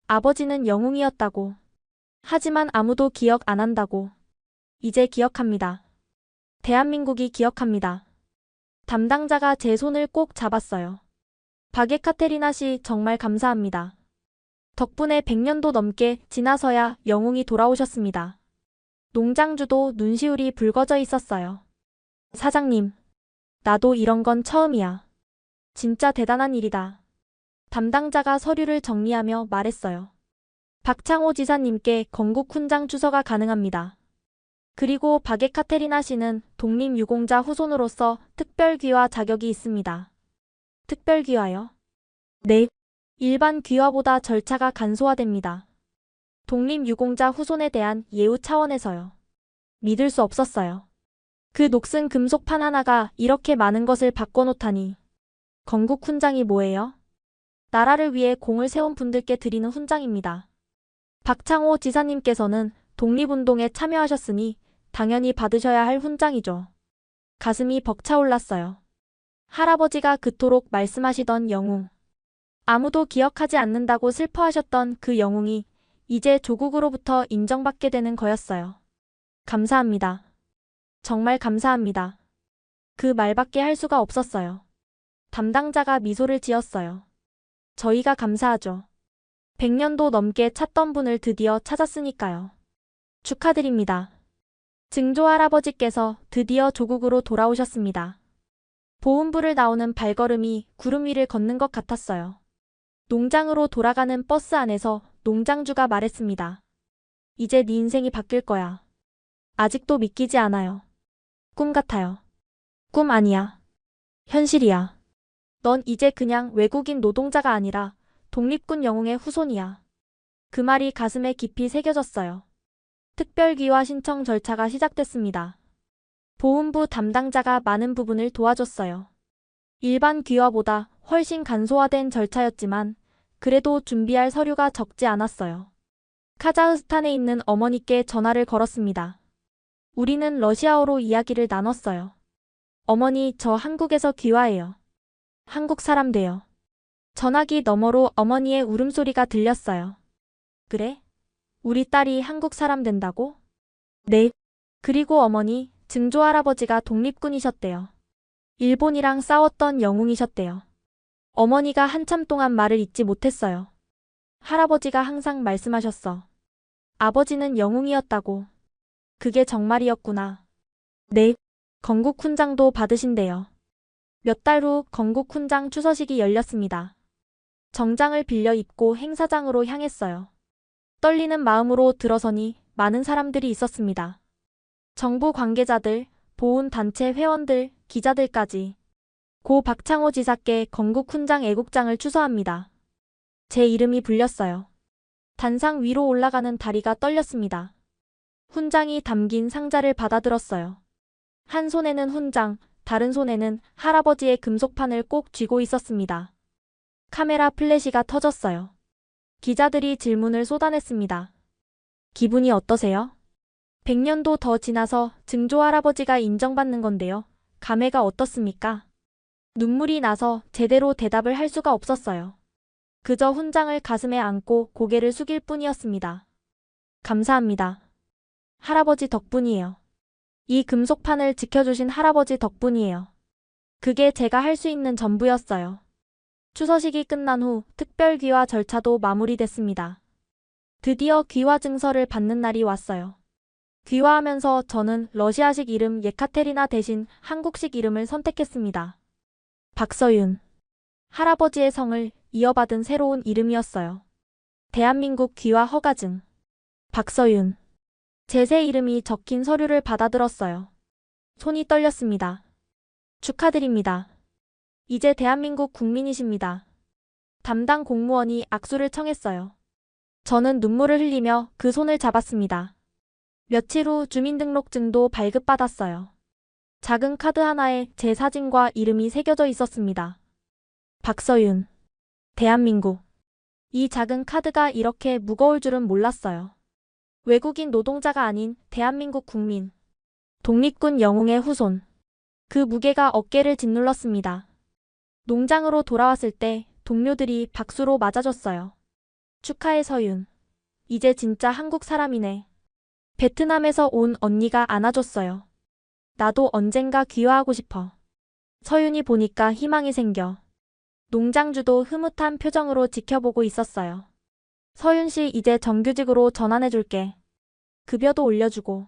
아버지는 영웅이었다고. 하지만 아무도 기억 안 한다고. 이제 기억합니다. 대한민국이 기억합니다. 담당자가 제 손을 꼭 잡았어요. 바게카테리나 씨 정말 감사합니다. 덕분에 100년도 넘게 지나서야 영웅이 돌아오셨습니다. 농장주도 눈시울이 붉어져 있었어요. 사장님, 나도 이런 건 처음이야. 진짜 대단한 일이다. 담당자가 서류를 정리하며 말했어요. 박창호 지사님께 건국 훈장 추서가 가능합니다. 그리고 바게카테리나 씨는 독립유공자 후손으로서 특별귀화 자격이 있습니다. 특별귀화요? 네. 일반 귀화보다 절차가 간소화됩니다. 독립유공자 후손에 대한 예우 차원에서요. 믿을 수 없었어요. 그 녹슨 금속판 하나가 이렇게 많은 것을 바꿔놓다니. 건국 훈장이 뭐예요? 나라를 위해 공을 세운 분들께 드리는 훈장입니다. 박창호 지사님께서는 독립운동에 참여하셨으니 당연히 받으셔야 할 훈장이죠. 가슴이 벅차올랐어요. 할아버지가 그토록 말씀하시던 영웅. 아무도 기억하지 않는다고 슬퍼하셨던 그 영웅이 이제 조국으로부터 인정받게 되는 거였어요. 감사합니다. 정말 감사합니다. 그 말밖에 할 수가 없었어요. 담당자가 미소를 지었어요. 저희가 감사하죠. 100년도 넘게 찾던 분을 드디어 찾았으니까요. 축하드립니다. 증조 할아버지께서 드디어 조국으로 돌아오셨습니다. 보훈부를 나오는 발걸음이 구름 위를 걷는 것 같았어요. 농장으로 돌아가는 버스 안에서 농장주가 말했습니다. 이제 네 인생이 바뀔 거야. 아직도 믿기지 않아요. 꿈 같아요. 꿈 아니야. 현실이야. 넌 이제 그냥 외국인 노동자가 아니라 독립군 영웅의 후손이야. 그 말이 가슴에 깊이 새겨졌어요. 특별귀화 신청 절차가 시작됐습니다. 보훈부 담당자가 많은 부분을 도와줬어요. 일반 귀화보다 훨씬 간소화된 절차였지만 그래도 준비할 서류가 적지 않았어요. 카자흐스탄에 있는 어머니께 전화를 걸었습니다. 우리는 러시아어로 이야기를 나눴어요. 어머니, 저 한국에서 귀화해요. 한국 사람 돼요. 전화기 너머로 어머니의 울음소리가 들렸어요. 그래? 우리 딸이 한국 사람 된다고? 네. 그리고 어머니, 증조 할아버지가 독립군이셨대요. 일본이랑 싸웠던 영웅이셨대요. 어머니가 한참 동안 말을 잇지 못했어요. 할아버지가 항상 말씀하셨어. 아버지는 영웅이었다고. 그게 정말이었구나. 네. 건국 훈장도 받으신대요. 몇 달 후 건국 훈장 추서식이 열렸습니다. 정장을 빌려 입고 행사장으로 향했어요. 떨리는 마음으로 들어서니 많은 사람들이 있었습니다. 정부 관계자들, 보훈단체 회원들, 기자들까지. 고 박창호 지사께 건국훈장 애국장을 추서합니다. 제 이름이 불렸어요. 단상 위로 올라가는 다리가 떨렸습니다. 훈장이 담긴 상자를 받아들었어요. 한 손에는 훈장, 다른 손에는 할아버지의 금속판을 꼭 쥐고 있었습니다. 카메라 플래시가 터졌어요. 기자들이 질문을 쏟아냈습니다. 기분이 어떠세요? 100년도 더 지나서 증조 할아버지가 인정받는 건데요. 감회가 어떻습니까? 눈물이 나서 제대로 대답을 할 수가 없었어요. 그저 훈장을 가슴에 안고 고개를 숙일 뿐이었습니다. 감사합니다. 할아버지 덕분이에요. 이 금속판을 지켜주신 할아버지 덕분이에요. 그게 제가 할 수 있는 전부였어요. 추서식이 끝난 후 특별귀화 절차도 마무리됐습니다. 드디어 귀화 증서를 받는 날이 왔어요. 귀화하면서 저는 러시아식 이름 예카테리나 대신 한국식 이름을 선택했습니다. 박서윤. 할아버지의 성을 이어받은 새로운 이름이었어요. 대한민국 귀화 허가증. 박서윤. 제 새 이름이 적힌 서류를 받아들었어요. 손이 떨렸습니다. 축하드립니다. 이제 대한민국 국민이십니다. 담당 공무원이 악수를 청했어요. 저는 눈물을 흘리며 그 손을 잡았습니다. 며칠 후 주민등록증도 발급받았어요. 작은 카드 하나에 제 사진과 이름이 새겨져 있었습니다. 박서윤. 대한민국. 이 작은 카드가 이렇게 무거울 줄은 몰랐어요. 외국인 노동자가 아닌 대한민국 국민. 독립군 영웅의 후손. 그 무게가 어깨를 짓눌렀습니다. 농장으로 돌아왔을 때 동료들이 박수로 맞아줬어요. 축하해 서윤. 이제 진짜 한국 사람이네. 베트남에서 온 언니가 안아줬어요. 나도 언젠가 귀화하고 싶어. 서윤이 보니까 희망이 생겨. 농장주도 흐뭇한 표정으로 지켜보고 있었어요. 서윤 씨 이제 정규직으로 전환해줄게. 급여도 올려주고.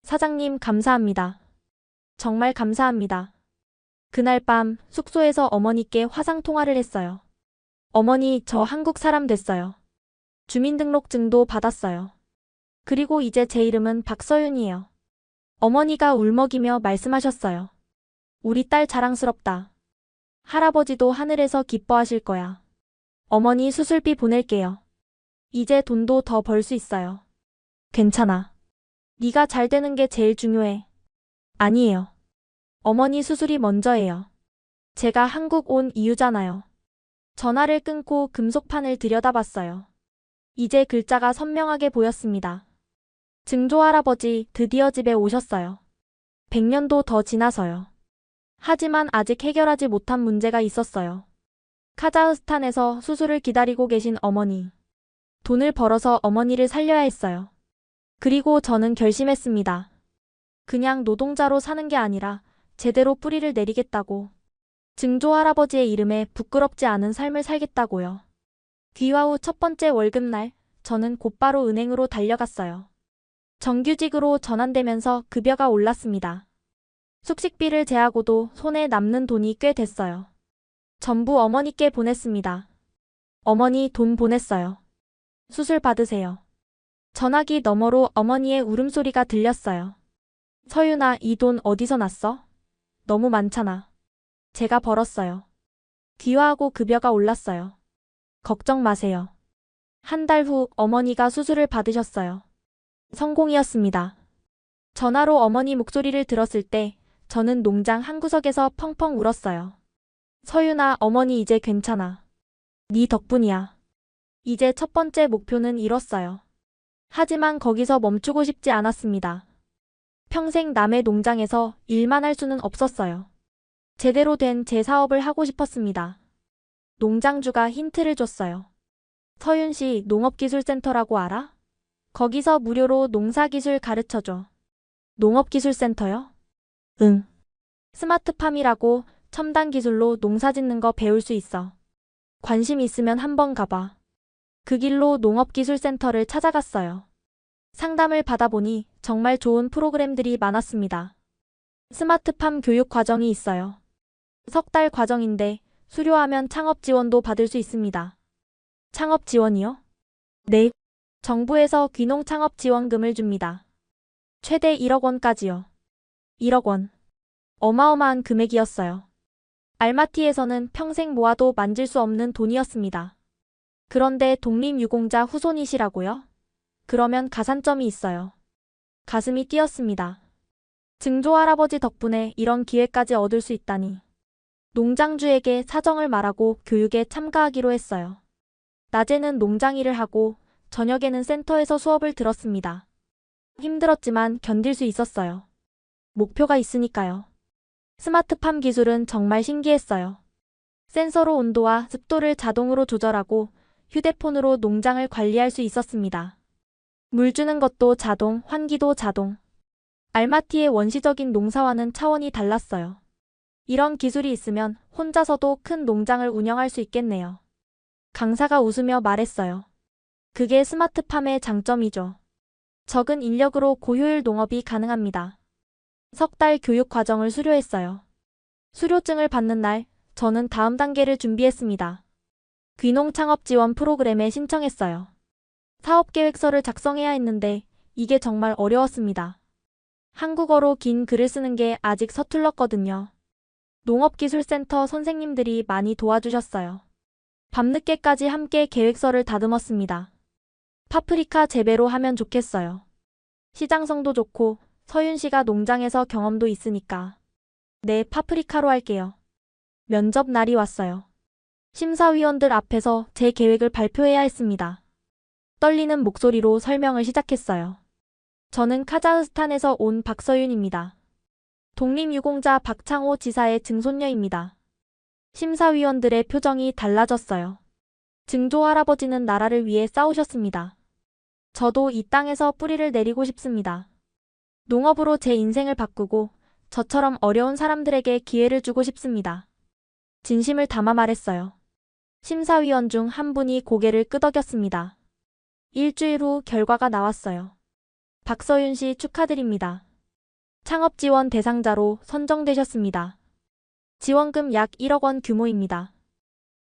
사장님 감사합니다. 정말 감사합니다. 그날 밤 숙소에서 어머니께 화상통화를 했어요. 어머니, 저 한국 사람 됐어요. 주민등록증도 받았어요. 그리고 이제 제 이름은 박서윤이에요. 어머니가 울먹이며 말씀하셨어요. 우리 딸 자랑스럽다. 할아버지도 하늘에서 기뻐하실 거야. 어머니 수술비 보낼게요. 이제 돈도 더 벌 수 있어요. 괜찮아. 네가 잘 되는 게 제일 중요해. 아니에요. 어머니 수술이 먼저예요. 제가 한국 온 이유잖아요. 전화를 끊고 금속판을 들여다봤어요. 이제 글자가 선명하게 보였습니다. 증조 할아버지 드디어 집에 오셨어요. 100년도 더 지나서요. 하지만 아직 해결하지 못한 문제가 있었어요. 카자흐스탄에서 수술을 기다리고 계신 어머니. 돈을 벌어서 어머니를 살려야 했어요. 그리고 저는 결심했습니다. 그냥 노동자로 사는 게 아니라 제대로 뿌리를 내리겠다고. 증조 할아버지의 이름에 부끄럽지 않은 삶을 살겠다고요. 귀화 후 첫 번째 월급날, 저는 곧바로 은행으로 달려갔어요. 정규직으로 전환되면서 급여가 올랐습니다. 숙식비를 제하고도 손에 남는 돈이 꽤 됐어요. 전부 어머니께 보냈습니다. 어머니 돈 보냈어요. 수술 받으세요. 전화기 너머로 어머니의 울음소리가 들렸어요. 서윤아, 이 돈 어디서 났어? 너무 많잖아. 제가 벌었어요. 귀화하고 급여가 올랐어요. 걱정 마세요. 한 달 후 어머니가 수술을 받으셨어요. 성공이었습니다. 전화로 어머니 목소리를 들었을 때 저는 농장 한 구석에서 펑펑 울었어요. 서윤아, 어머니 이제 괜찮아. 네 덕분이야. 이제 첫 번째 목표는 이뤘어요. 하지만 거기서 멈추고 싶지 않았습니다. 평생 남의 농장에서 일만 할 수는 없었어요. 제대로 된 제 사업을 하고 싶었습니다. 농장주가 힌트를 줬어요. 서윤씨, 농업기술센터라고 알아? 거기서 무료로 농사기술 가르쳐줘. 농업기술센터요? 응. 스마트팜이라고 첨단 기술로 농사 짓는 거 배울 수 있어. 관심 있으면 한번 가봐. 그 길로 농업기술센터를 찾아갔어요. 상담을 받아보니 정말 좋은 프로그램들이 많았습니다. 스마트팜 교육 과정이 있어요. 석 달 과정인데 수료하면 창업 지원도 받을 수 있습니다. 창업 지원이요? 네. 정부에서 귀농 창업 지원금을 줍니다. 최대 1억 원까지요. 1억 원. 어마어마한 금액이었어요. 알마티에서는 평생 모아도 만질 수 없는 돈이었습니다. 그런데 독립유공자 후손이시라고요? 그러면 가산점이 있어요. 가슴이 뛰었습니다. 증조 할아버지 덕분에 이런 기회까지 얻을 수 있다니. 농장주에게 사정을 말하고 교육에 참가하기로 했어요. 낮에는 농장 일을 하고 저녁에는 센터에서 수업을 들었습니다. 힘들었지만 견딜 수 있었어요. 목표가 있으니까요. 스마트팜 기술은 정말 신기했어요. 센서로 온도와 습도를 자동으로 조절하고 휴대폰으로 농장을 관리할 수 있었습니다. 물 주는 것도 자동, 환기도 자동. 알마티의 원시적인 농사와는 차원이 달랐어요. 이런 기술이 있으면 혼자서도 큰 농장을 운영할 수 있겠네요. 강사가 웃으며 말했어요. 그게 스마트팜의 장점이죠. 적은 인력으로 고효율 농업이 가능합니다. 석 달 교육 과정을 수료했어요. 수료증을 받는 날, 저는 다음 단계를 준비했습니다. 귀농 창업 지원 프로그램에 신청했어요. 사업계획서를 작성해야 했는데 이게 정말 어려웠습니다. 한국어로 긴 글을 쓰는 게 아직 서툴렀거든요. 농업기술센터 선생님들이 많이 도와주셨어요. 밤늦게까지 함께 계획서를 다듬었습니다. 파프리카 재배로 하면 좋겠어요. 시장성도 좋고 서윤 씨가 농장에서 경험도 있으니까. 네, 파프리카로 할게요. 면접 날이 왔어요. 심사위원들 앞에서 제 계획을 발표해야 했습니다. 떨리는 목소리로 설명을 시작했어요. 저는 카자흐스탄에서 온 박서윤입니다. 독립유공자 박창호 지사의 증손녀입니다. 심사위원들의 표정이 달라졌어요. 증조 할아버지는 나라를 위해 싸우셨습니다. 저도 이 땅에서 뿌리를 내리고 싶습니다. 농업으로 제 인생을 바꾸고 저처럼 어려운 사람들에게 기회를 주고 싶습니다. 진심을 담아 말했어요. 심사위원 중 한 분이 고개를 끄덕였습니다. 일주일 후 결과가 나왔어요. 박서윤 씨 축하드립니다. 창업지원 대상자로 선정되셨습니다. 지원금 약 1억 원 규모입니다.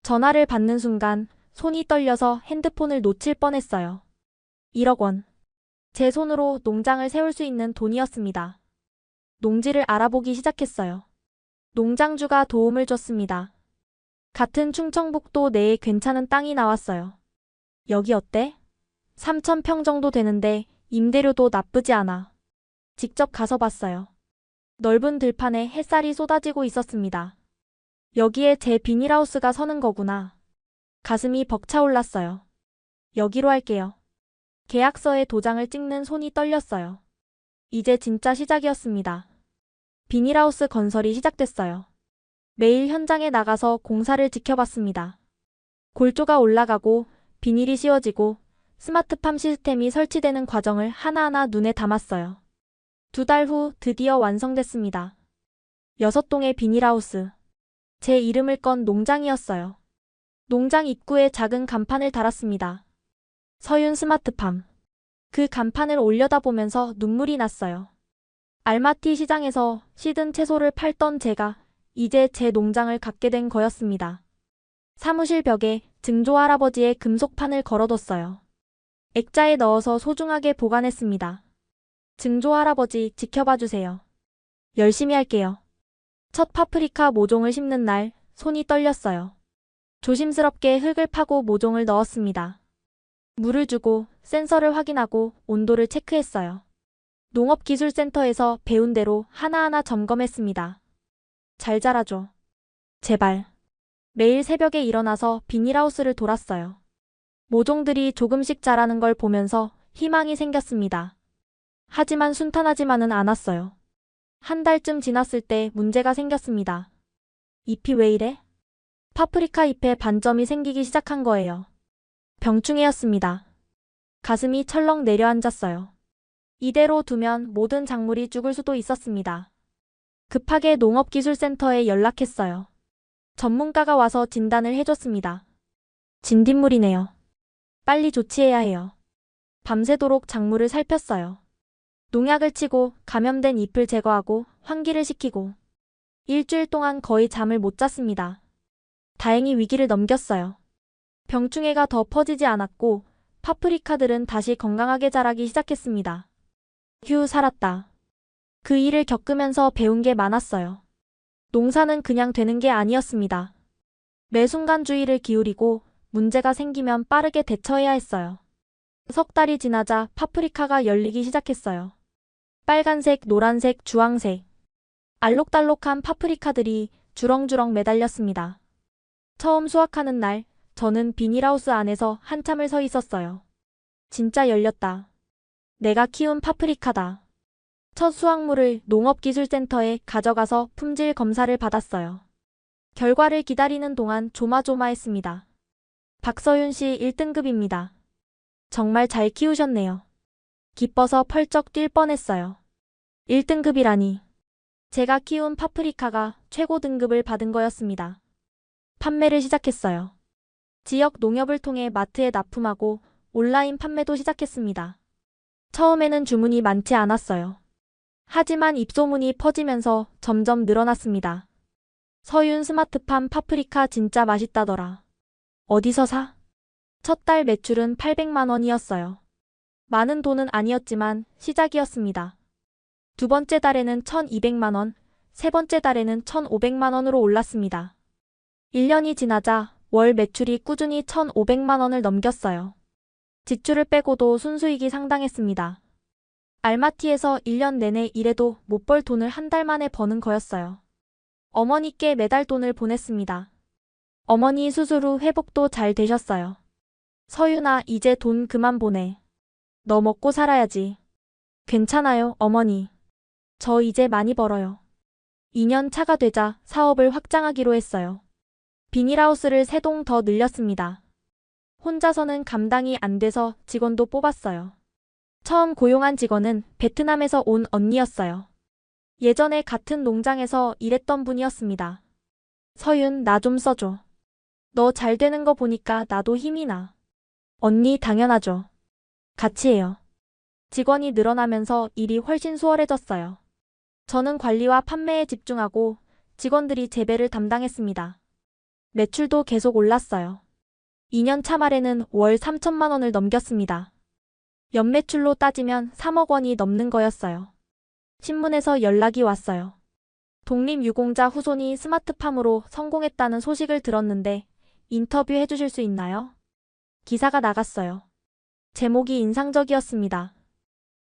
전화를 받는 순간 손이 떨려서 핸드폰을 놓칠 뻔했어요. 1억 원. 제 손으로 농장을 세울 수 있는 돈이었습니다. 농지를 알아보기 시작했어요. 농장주가 도움을 줬습니다. 같은 충청북도 내에 괜찮은 땅이 나왔어요. 여기 어때? 3,000평 정도 되는데 임대료도 나쁘지 않아. 직접 가서 봤어요. 넓은 들판에 햇살이 쏟아지고 있었습니다. 여기에 제 비닐하우스가 서는 거구나. 가슴이 벅차올랐어요. 여기로 할게요. 계약서에 도장을 찍는 손이 떨렸어요. 이제 진짜 시작이었습니다. 비닐하우스 건설이 시작됐어요. 매일 현장에 나가서 공사를 지켜봤습니다. 골조가 올라가고 비닐이 씌워지고 스마트팜 시스템이 설치되는 과정을 하나하나 눈에 담았어요. 2달 후 드디어 완성됐습니다. 6동의 비닐하우스. 제 이름을 건 농장이었어요. 농장 입구에 작은 간판을 달았습니다. 서윤 스마트팜. 그 간판을 올려다보면서 눈물이 났어요. 알마티 시장에서 시든 채소를 팔던 제가 이제 제 농장을 갖게 된 거였습니다. 사무실 벽에 증조 할아버지의 금속판을 걸어뒀어요. 액자에 넣어서 소중하게 보관했습니다. 증조 할아버지 지켜봐 주세요. 열심히 할게요. 첫 파프리카 모종을 심는 날 손이 떨렸어요. 조심스럽게 흙을 파고 모종을 넣었습니다. 물을 주고 센서를 확인하고 온도를 체크했어요. 농업기술센터에서 배운 대로 하나하나 점검했습니다. 잘 자라줘. 제발. 매일 새벽에 일어나서 비닐하우스를 돌았어요. 모종들이 조금씩 자라는 걸 보면서 희망이 생겼습니다. 하지만 순탄하지만은 않았어요. 한 달쯤 지났을 때 문제가 생겼습니다. 잎이 왜 이래? 파프리카 잎에 반점이 생기기 시작한 거예요. 병충해였습니다. 가슴이 철렁 내려앉았어요. 이대로 두면 모든 작물이 죽을 수도 있었습니다. 급하게 농업기술센터에 연락했어요. 전문가가 와서 진단을 해줬습니다. 진딧물이네요. 빨리 조치해야 해요. 밤새도록 작물을 살폈어요. 농약을 치고 감염된 잎을 제거하고 환기를 시키고 일주일 동안 거의 잠을 못 잤습니다. 다행히 위기를 넘겼어요. 병충해가 더 퍼지지 않았고 파프리카들은 다시 건강하게 자라기 시작했습니다. 휴, 살았다. 그 일을 겪으면서 배운 게 많았어요. 농사는 그냥 되는 게 아니었습니다. 매 순간 주의를 기울이고 문제가 생기면 빠르게 대처해야 했어요. 석 달이 지나자 파프리카가 열리기 시작했어요. 빨간색, 노란색, 주황색. 알록달록한 파프리카들이 주렁주렁 매달렸습니다. 처음 수확하는 날, 저는 비닐하우스 안에서 한참을 서 있었어요. 진짜 열렸다. 내가 키운 파프리카다. 첫 수확물을 농업기술센터에 가져가서 품질 검사를 받았어요. 결과를 기다리는 동안 조마조마했습니다. 박서윤 씨 1등급입니다. 정말 잘 키우셨네요. 기뻐서 펄쩍 뛸 뻔했어요. 1등급이라니. 제가 키운 파프리카가 최고 등급을 받은 거였습니다. 판매를 시작했어요. 지역 농협을 통해 마트에 납품하고 온라인 판매도 시작했습니다. 처음에는 주문이 많지 않았어요. 하지만 입소문이 퍼지면서 점점 늘어났습니다. 서윤 스마트팜 파프리카 진짜 맛있다더라. 어디서 사? 첫 달 매출은 800만 원이었어요. 많은 돈은 아니었지만 시작이었습니다. 두 번째 달에는 1,200만 원, 세 번째 달에는 1,500만 원으로 올랐습니다. 1년이 지나자 월 매출이 꾸준히 1,500만 원을 넘겼어요. 지출을 빼고도 순수익이 상당했습니다. 알마티에서 1년 내내 일해도 못 벌 돈을 한 달 만에 버는 거였어요. 어머니께 매달 돈을 보냈습니다. 어머니 수술 후 회복도 잘 되셨어요. 서윤아, 이제 돈 그만 보내. 너 먹고 살아야지. 괜찮아요, 어머니. 저 이제 많이 벌어요. 2년 차가 되자 사업을 확장하기로 했어요. 비닐하우스를 3동 더 늘렸습니다. 혼자서는 감당이 안 돼서 직원도 뽑았어요. 처음 고용한 직원은 베트남에서 온 언니였어요. 예전에 같은 농장에서 일했던 분이었습니다. 서윤, 나 좀 써줘. 너 잘 되는 거 보니까 나도 힘이 나. 언니, 당연하죠. 같이 해요. 직원이 늘어나면서 일이 훨씬 수월해졌어요. 저는 관리와 판매에 집중하고 직원들이 재배를 담당했습니다. 매출도 계속 올랐어요. 2년 차 말에는 월 3천만 원을 넘겼습니다. 연매출로 따지면 3억 원이 넘는 거였어요. 신문에서 연락이 왔어요. 독립유공자 후손이 스마트팜으로 성공했다는 소식을 들었는데 인터뷰 해주실 수 있나요? 기사가 나갔어요. 제목이 인상적이었습니다.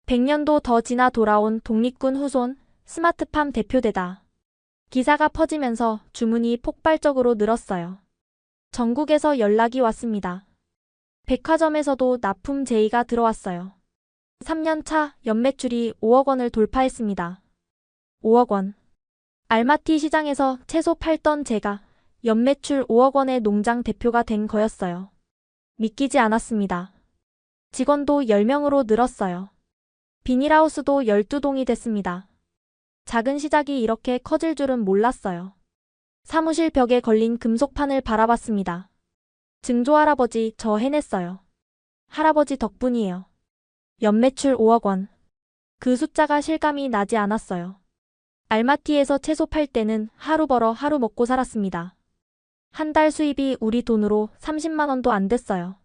100년도 더 지나 돌아온 독립군 후손 스마트팜 대표되다. 기사가 퍼지면서 주문이 폭발적으로 늘었어요. 전국에서 연락이 왔습니다. 백화점에서도 납품 제의가 들어왔어요. 3년 차 연매출이 5억 원을 돌파했습니다. 5억 원. 알마티 시장에서 채소 팔던 제가 연매출 5억 원의 농장 대표가 된 거였어요. 믿기지 않았습니다. 직원도 10명으로 늘었어요. 비닐하우스도 12동이 됐습니다. 작은 시작이 이렇게 커질 줄은 몰랐어요. 사무실 벽에 걸린 금속판을 바라봤습니다. 증조 할아버지, 저 해냈어요. 할아버지 덕분이에요. 연매출 5억 원. 그 숫자가 실감이 나지 않았어요. 알마티에서 채소 팔 때는 하루 벌어 하루 먹고 살았습니다. 한 달 수입이 우리 돈으로 30만 원도 안 됐어요.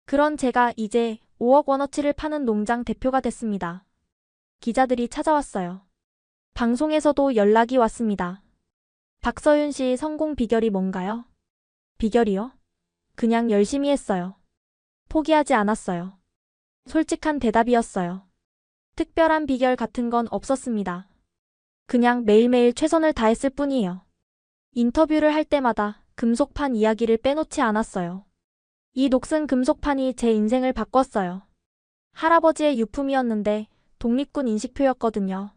그런 제가 이제 5억 원어치를 파는 농장 대표가 됐습니다. 기자들이 찾아왔어요. 방송에서도 연락이 왔습니다. 박서윤 씨 성공 비결이 뭔가요? 비결이요? 그냥 열심히 했어요. 포기하지 않았어요. 솔직한 대답이었어요. 특별한 비결 같은 건 없었습니다. 그냥 매일매일 최선을 다했을 뿐이에요. 인터뷰를 할 때마다 금속판 이야기를 빼놓지 않았어요. 이 녹슨 금속판이 제 인생을 바꿨어요. 할아버지의 유품이었는데 독립군 인식표였거든요.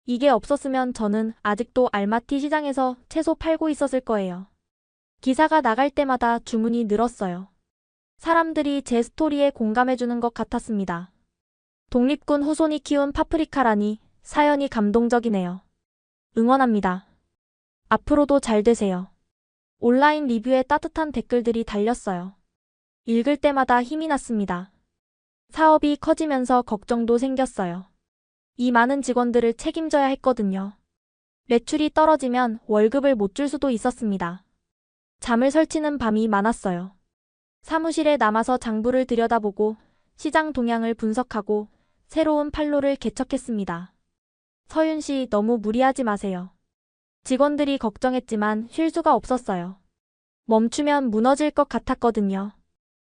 이게 없었으면 저는 아직도 알마티 시장에서 채소 팔고 있었을 거예요. 기사가 나갈 때마다 주문이 늘었어요. 사람들이 제 스토리에 공감해주는 것 같았습니다. 독립군 후손이 키운 파프리카라니 사연이 감동적이네요. 응원합니다. 앞으로도 잘 되세요. 온라인 리뷰에 따뜻한 댓글들이 달렸어요. 읽을 때마다 힘이 났습니다. 사업이 커지면서 걱정도 생겼어요. 이 많은 직원들을 책임져야 했거든요. 매출이 떨어지면 월급을 못 줄 수도 있었습니다. 잠을 설치는 밤이 많았어요. 사무실에 남아서 장부를 들여다보고 시장 동향을 분석하고 새로운 판로를 개척했습니다. 서윤 씨 너무 무리하지 마세요. 직원들이 걱정했지만 쉴 수가 없었어요. 멈추면 무너질 것 같았거든요.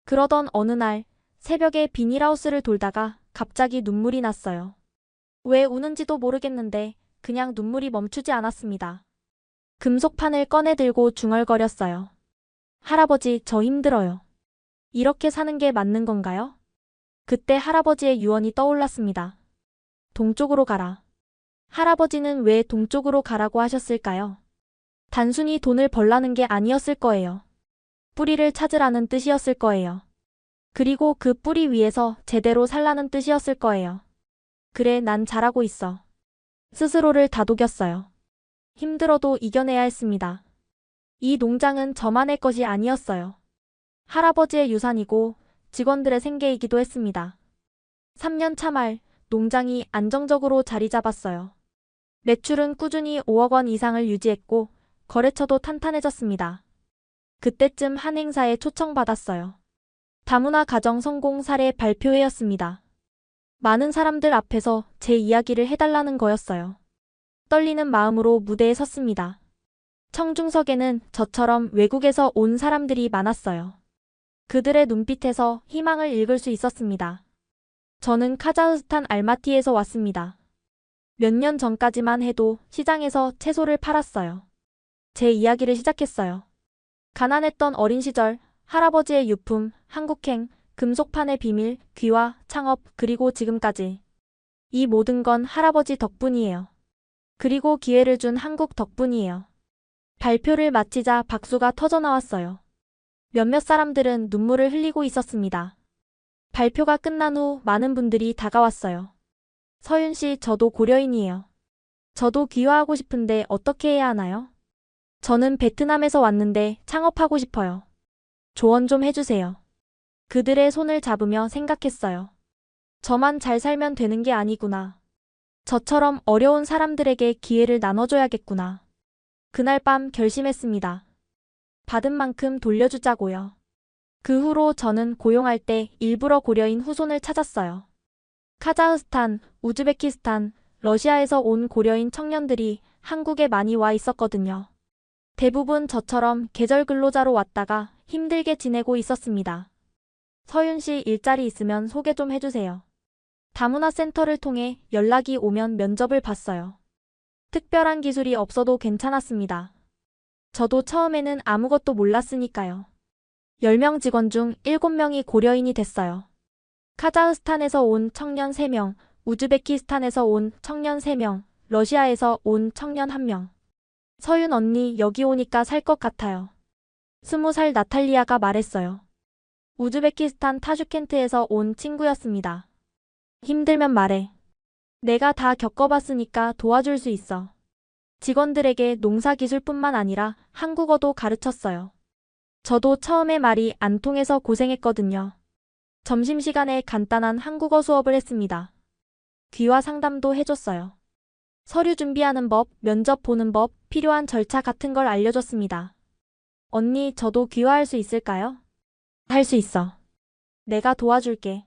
그러던 어느 날 새벽에 비닐하우스를 돌다가 갑자기 눈물이 났어요. 왜 우는지도 모르겠는데 그냥 눈물이 멈추지 않았습니다. 금속판을 꺼내 들고 중얼거렸어요. 할아버지, 저 힘들어요. 이렇게 사는 게 맞는 건가요? 그때 할아버지의 유언이 떠올랐습니다. 동쪽으로 가라. 할아버지는 왜 동쪽으로 가라고 하셨을까요? 단순히 돈을 벌라는 게 아니었을 거예요. 뿌리를 찾으라는 뜻이었을 거예요. 그리고 그 뿌리 위에서 제대로 살라는 뜻이었을 거예요. 그래, 난 잘하고 있어. 스스로를 다독였어요. 힘들어도 이겨내야 했습니다. 이 농장은 저만의 것이 아니었어요. 할아버지의 유산이고 직원들의 생계이기도 했습니다. 3년 차 말 농장이 안정적으로 자리 잡았어요. 매출은 꾸준히 5억 원 이상을 유지했고 거래처도 탄탄해졌습니다. 그때쯤 한 행사에 초청받았어요. 다문화 가정 성공 사례 발표회였습니다. 많은 사람들 앞에서 제 이야기를 해달라는 거였어요. 떨리는 마음으로 무대에 섰습니다. 청중석에는 저처럼 외국에서 온 사람들이 많았어요. 그들의 눈빛에서 희망을 읽을 수 있었습니다. 저는 카자흐스탄 알마티에서 왔습니다. 몇 년 전까지만 해도 시장에서 채소를 팔았어요. 제 이야기를 시작했어요. 가난했던 어린 시절, 할아버지의 유품, 한국행, 금속판의 비밀, 귀화, 창업, 그리고 지금까지. 이 모든 건 할아버지 덕분이에요. 그리고 기회를 준 한국 덕분이에요. 발표를 마치자 박수가 터져나왔어요. 몇몇 사람들은 눈물을 흘리고 있었습니다. 발표가 끝난 후 많은 분들이 다가왔어요. 서윤 씨, 저도 고려인이에요. 저도 귀화하고 싶은데 어떻게 해야 하나요? 저는 베트남에서 왔는데 창업하고 싶어요. 조언 좀 해주세요. 그들의 손을 잡으며 생각했어요. 저만 잘 살면 되는 게 아니구나. 저처럼 어려운 사람들에게 기회를 나눠줘야겠구나. 그날 밤 결심했습니다. 받은 만큼 돌려주자고요. 그 후로 저는 고용할 때 일부러 고려인 후손을 찾았어요. 카자흐스탄, 우즈베키스탄, 러시아에서 온 고려인 청년들이 한국에 많이 와 있었거든요. 대부분 저처럼 계절 근로자로 왔다가 힘들게 지내고 있었습니다. 서윤 씨, 일자리 있으면 소개 좀 해주세요. 다문화 센터를 통해 연락이 오면 면접을 봤어요. 특별한 기술이 없어도 괜찮았습니다. 저도 처음에는 아무것도 몰랐으니까요. 10명 직원 중 7명이 고려인이 됐어요. 카자흐스탄에서 온 청년 3명, 우즈베키스탄에서 온 청년 3명, 러시아에서 온 청년 1명. 서윤 언니, 여기 오니까 살 것 같아요. 20살 나탈리아가 말했어요. 우즈베키스탄 타슈켄트에서 온 친구였습니다. 힘들면 말해. 내가 다 겪어봤으니까 도와줄 수 있어. 직원들에게 농사기술뿐만 아니라 한국어도 가르쳤어요. 저도 처음에 말이 안 통해서 고생했거든요. 점심시간에 간단한 한국어 수업을 했습니다. 귀화 상담도 해줬어요. 서류 준비하는 법, 면접 보는 법, 필요한 절차 같은 걸 알려줬습니다. 언니, 저도 귀화할 수 있을까요? 할 수 있어. 내가 도와줄게.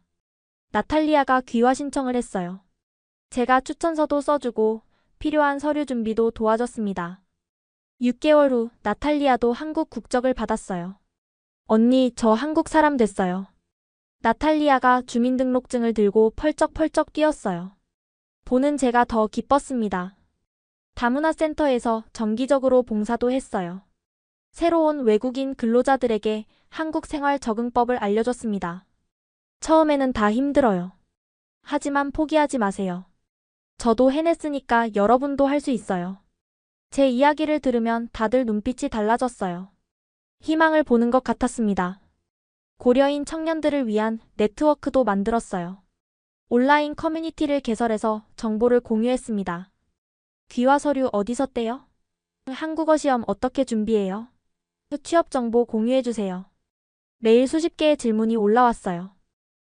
나탈리아가 귀화 신청을 했어요. 제가 추천서도 써주고 필요한 서류 준비도 도와줬습니다. 6개월 후 나탈리아도 한국 국적을 받았어요. 언니, 저 한국 사람 됐어요. 나탈리아가 주민등록증을 들고 펄쩍펄쩍 뛰었어요. 보는 제가 더 기뻤습니다. 다문화센터에서 정기적으로 봉사도 했어요. 새로운 외국인 근로자들에게 한국 생활 적응법을 알려줬습니다. 처음에는 다 힘들어요. 하지만 포기하지 마세요. 저도 해냈으니까 여러분도 할 수 있어요. 제 이야기를 들으면 다들 눈빛이 달라졌어요. 희망을 보는 것 같았습니다. 고려인 청년들을 위한 네트워크도 만들었어요. 온라인 커뮤니티를 개설해서 정보를 공유했습니다. 귀화 서류 어디서 떼요? 한국어 시험 어떻게 준비해요? 취업 정보 공유해주세요. 매일 수십 개의 질문이 올라왔어요.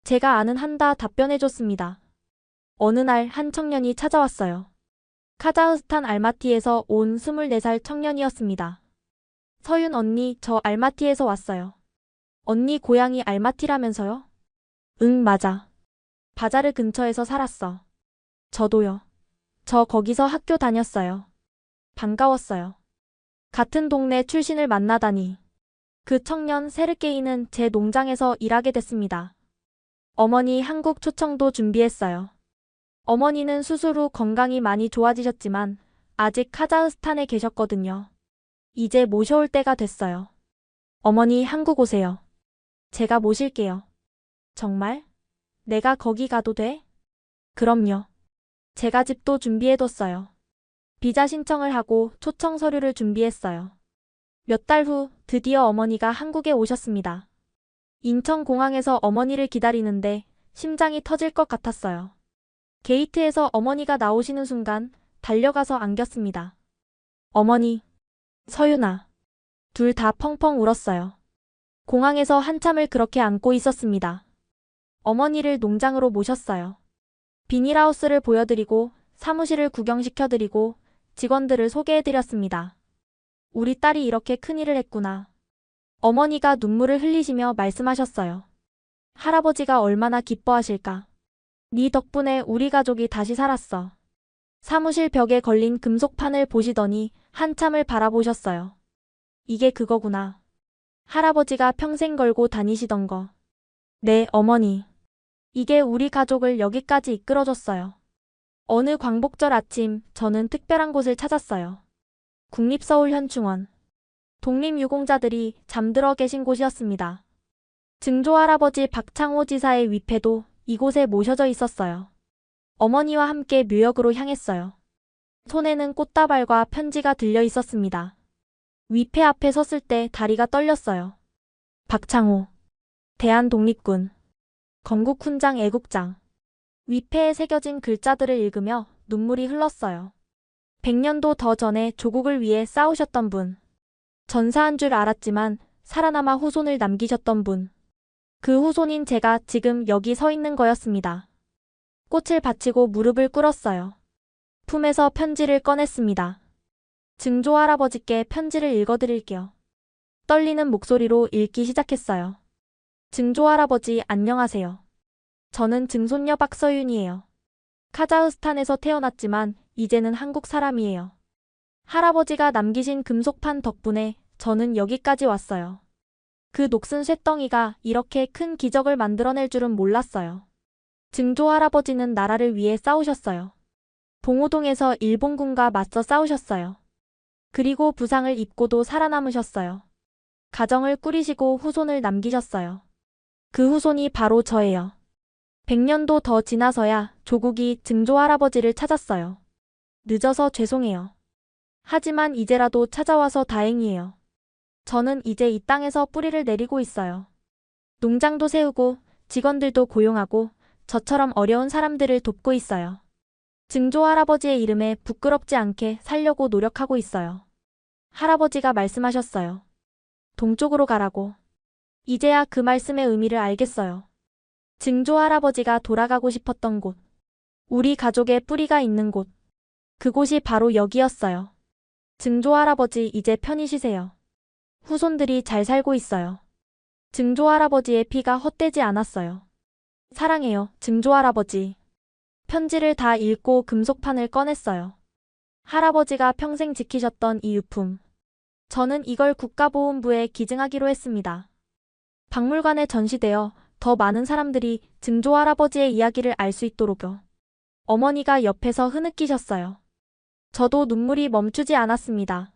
제가 아는 한 다 답변해줬습니다. 어느 날 한 청년이 찾아왔어요. 카자흐스탄 알마티에서 온 24살 청년이었습니다. 서윤 언니, 저 알마티에서 왔어요. 언니 고향이 알마티라면서요? 응, 맞아. 바자르 근처에서 살았어. 저도요. 저 거기서 학교 다녔어요. 반가웠어요. 같은 동네 출신을 만나다니. 그 청년 세르게이는 제 농장에서 일하게 됐습니다. 어머니 한국 초청도 준비했어요. 어머니는 수술 후 건강이 많이 좋아지셨지만 아직 카자흐스탄에 계셨거든요. 이제 모셔올 때가 됐어요. 어머니 한국 오세요. 제가 모실게요. 정말? 내가 거기 가도 돼? 그럼요. 제가 집도 준비해뒀어요. 비자 신청을 하고 초청 서류를 준비했어요. 몇 달 후 드디어 어머니가 한국에 오셨습니다. 인천공항에서 어머니를 기다리는데 심장이 터질 것 같았어요. 게이트에서 어머니가 나오시는 순간 달려가서 안겼습니다. 어머니, 서윤아. 둘 다 펑펑 울었어요. 공항에서 한참을 그렇게 안고 있었습니다. 어머니를 농장으로 모셨어요. 비닐하우스를 보여드리고 사무실을 구경시켜드리고 직원들을 소개해드렸습니다. 우리 딸이 이렇게 큰일을 했구나. 어머니가 눈물을 흘리시며 말씀하셨어요. 할아버지가 얼마나 기뻐하실까. 네 덕분에 우리 가족이 다시 살았어. 사무실 벽에 걸린 금속판을 보시더니 한참을 바라보셨어요. 이게 그거구나. 할아버지가 평생 걸고 다니시던 거. 네, 어머니. 이게 우리 가족을 여기까지 이끌어줬어요. 어느 광복절 아침 저는 특별한 곳을 찾았어요. 국립서울현충원. 독립유공자들이 잠들어 계신 곳이었습니다. 증조할아버지 박창호 지사의 위패도 이곳에 모셔져 있었어요. 어머니와 함께 묘역으로 향했어요. 손에는 꽃다발과 편지가 들려 있었습니다. 위패 앞에 섰을 때 다리가 떨렸어요. 박창호. 대한독립군. 건국훈장 애국장. 위패에 새겨진 글자들을 읽으며 눈물이 흘렀어요. 100년도 더 전에 조국을 위해 싸우셨던 분. 전사한 줄 알았지만 살아남아 후손을 남기셨던 분. 그 후손인 제가 지금 여기 서 있는 거였습니다. 꽃을 바치고 무릎을 꿇었어요. 품에서 편지를 꺼냈습니다. 증조 할아버지께 편지를 읽어드릴게요. 떨리는 목소리로 읽기 시작했어요. 증조 할아버지 안녕하세요. 저는 증손녀 박서윤이에요. 카자흐스탄에서 태어났지만 이제는 한국 사람이에요. 할아버지가 남기신 금속판 덕분에 저는 여기까지 왔어요. 그 녹슨 쇳덩이가 이렇게 큰 기적을 만들어낼 줄은 몰랐어요. 증조 할아버지는 나라를 위해 싸우셨어요. 봉오동에서 일본군과 맞서 싸우셨어요. 그리고 부상을 입고도 살아남으셨어요. 가정을 꾸리시고 후손을 남기셨어요. 그 후손이 바로 저예요. 100년도 더 지나서야 조국이 증조 할아버지를 찾았어요. 늦어서 죄송해요. 하지만 이제라도 찾아와서 다행이에요. 저는 이제 이 땅에서 뿌리를 내리고 있어요. 농장도 세우고 직원들도 고용하고 저처럼 어려운 사람들을 돕고 있어요. 증조 할아버지의 이름에 부끄럽지 않게 살려고 노력하고 있어요. 할아버지가 말씀하셨어요. 동쪽으로 가라고. 이제야 그 말씀의 의미를 알겠어요. 증조 할아버지가 돌아가고 싶었던 곳. 우리 가족의 뿌리가 있는 곳. 그곳이 바로 여기였어요. 증조 할아버지 이제 편히 쉬세요. 후손들이 잘 살고 있어요. 증조 할아버지의 피가 헛되지 않았어요. 사랑해요, 증조 할아버지. 편지를 다 읽고 금속판을 꺼냈어요. 할아버지가 평생 지키셨던 이 유품. 저는 이걸 국가보훈부에 기증하기로 했습니다. 박물관에 전시되어 더 많은 사람들이 증조 할아버지의 이야기를 알 수 있도록요. 어머니가 옆에서 흐느끼셨어요. 저도 눈물이 멈추지 않았습니다.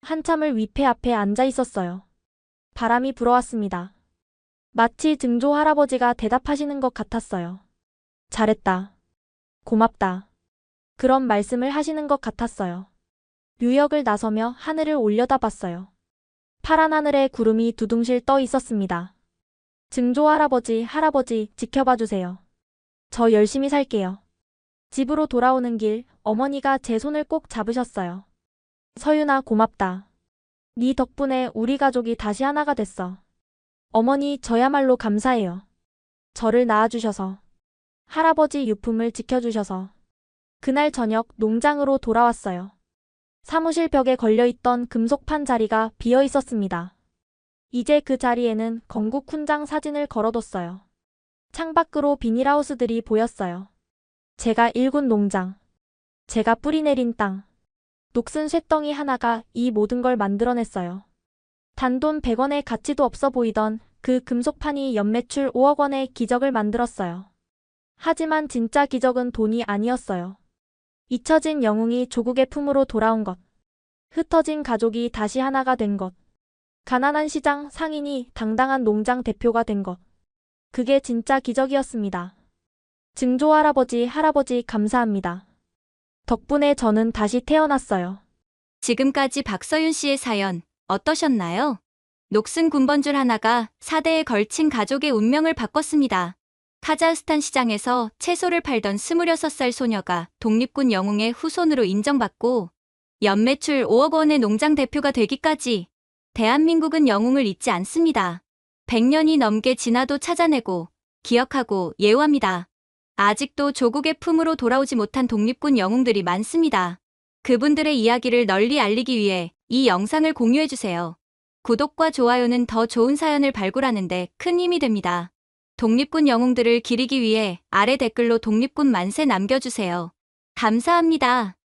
한참을 위패 앞에 앉아 있었어요. 바람이 불어왔습니다. 마치 증조 할아버지가 대답하시는 것 같았어요. 잘했다. 고맙다. 그런 말씀을 하시는 것 같았어요. 류역을 나서며 하늘을 올려다봤어요. 파란 하늘에 구름이 두둥실 떠 있었습니다. 증조 할아버지, 할아버지 지켜봐 주세요. 저 열심히 살게요. 집으로 돌아오는 길 어머니가 제 손을 꼭 잡으셨어요. 서윤아 고맙다. 네 덕분에 우리 가족이 다시 하나가 됐어. 어머니 저야말로 감사해요. 저를 낳아주셔서. 할아버지 유품을 지켜주셔서. 그날 저녁 농장으로 돌아왔어요. 사무실 벽에 걸려있던 금속판 자리가 비어 있었습니다. 이제 그 자리에는 건국 훈장 사진을 걸어뒀어요. 창밖으로 비닐하우스들이 보였어요. 제가 일군 농장. 제가 뿌리내린 땅. 녹슨 쇳덩이 하나가 이 모든 걸 만들어냈어요. 단돈 100원의 가치도 없어 보이던 그 금속판이 연매출 5억 원의 기적을 만들었어요. 하지만 진짜 기적은 돈이 아니었어요. 잊혀진 영웅이 조국의 품으로 돌아온 것. 흩어진 가족이 다시 하나가 된 것. 가난한 시장 상인이 당당한 농장 대표가 된 것. 그게 진짜 기적이었습니다. 증조 할아버지, 할아버지 감사합니다. 덕분에 저는 다시 태어났어요. 지금까지 박서윤 씨의 사연 어떠셨나요? 녹슨 군번줄 하나가 4대에 걸친 가족의 운명을 바꿨습니다. 카자흐스탄 시장에서 채소를 팔던 26살 소녀가 독립군 영웅의 후손으로 인정받고 연매출 5억 원의 농장 대표가 되기까지 대한민국은 영웅을 잊지 않습니다. 100년이 넘게 지나도 찾아내고 기억하고 예우합니다. 아직도 조국의 품으로 돌아오지 못한 독립군 영웅들이 많습니다. 그분들의 이야기를 널리 알리기 위해 이 영상을 공유해주세요. 구독과 좋아요는 더 좋은 사연을 발굴하는 데 큰 힘이 됩니다. 독립군 영웅들을 기리기 위해 아래 댓글로 독립군 만세 남겨주세요. 감사합니다.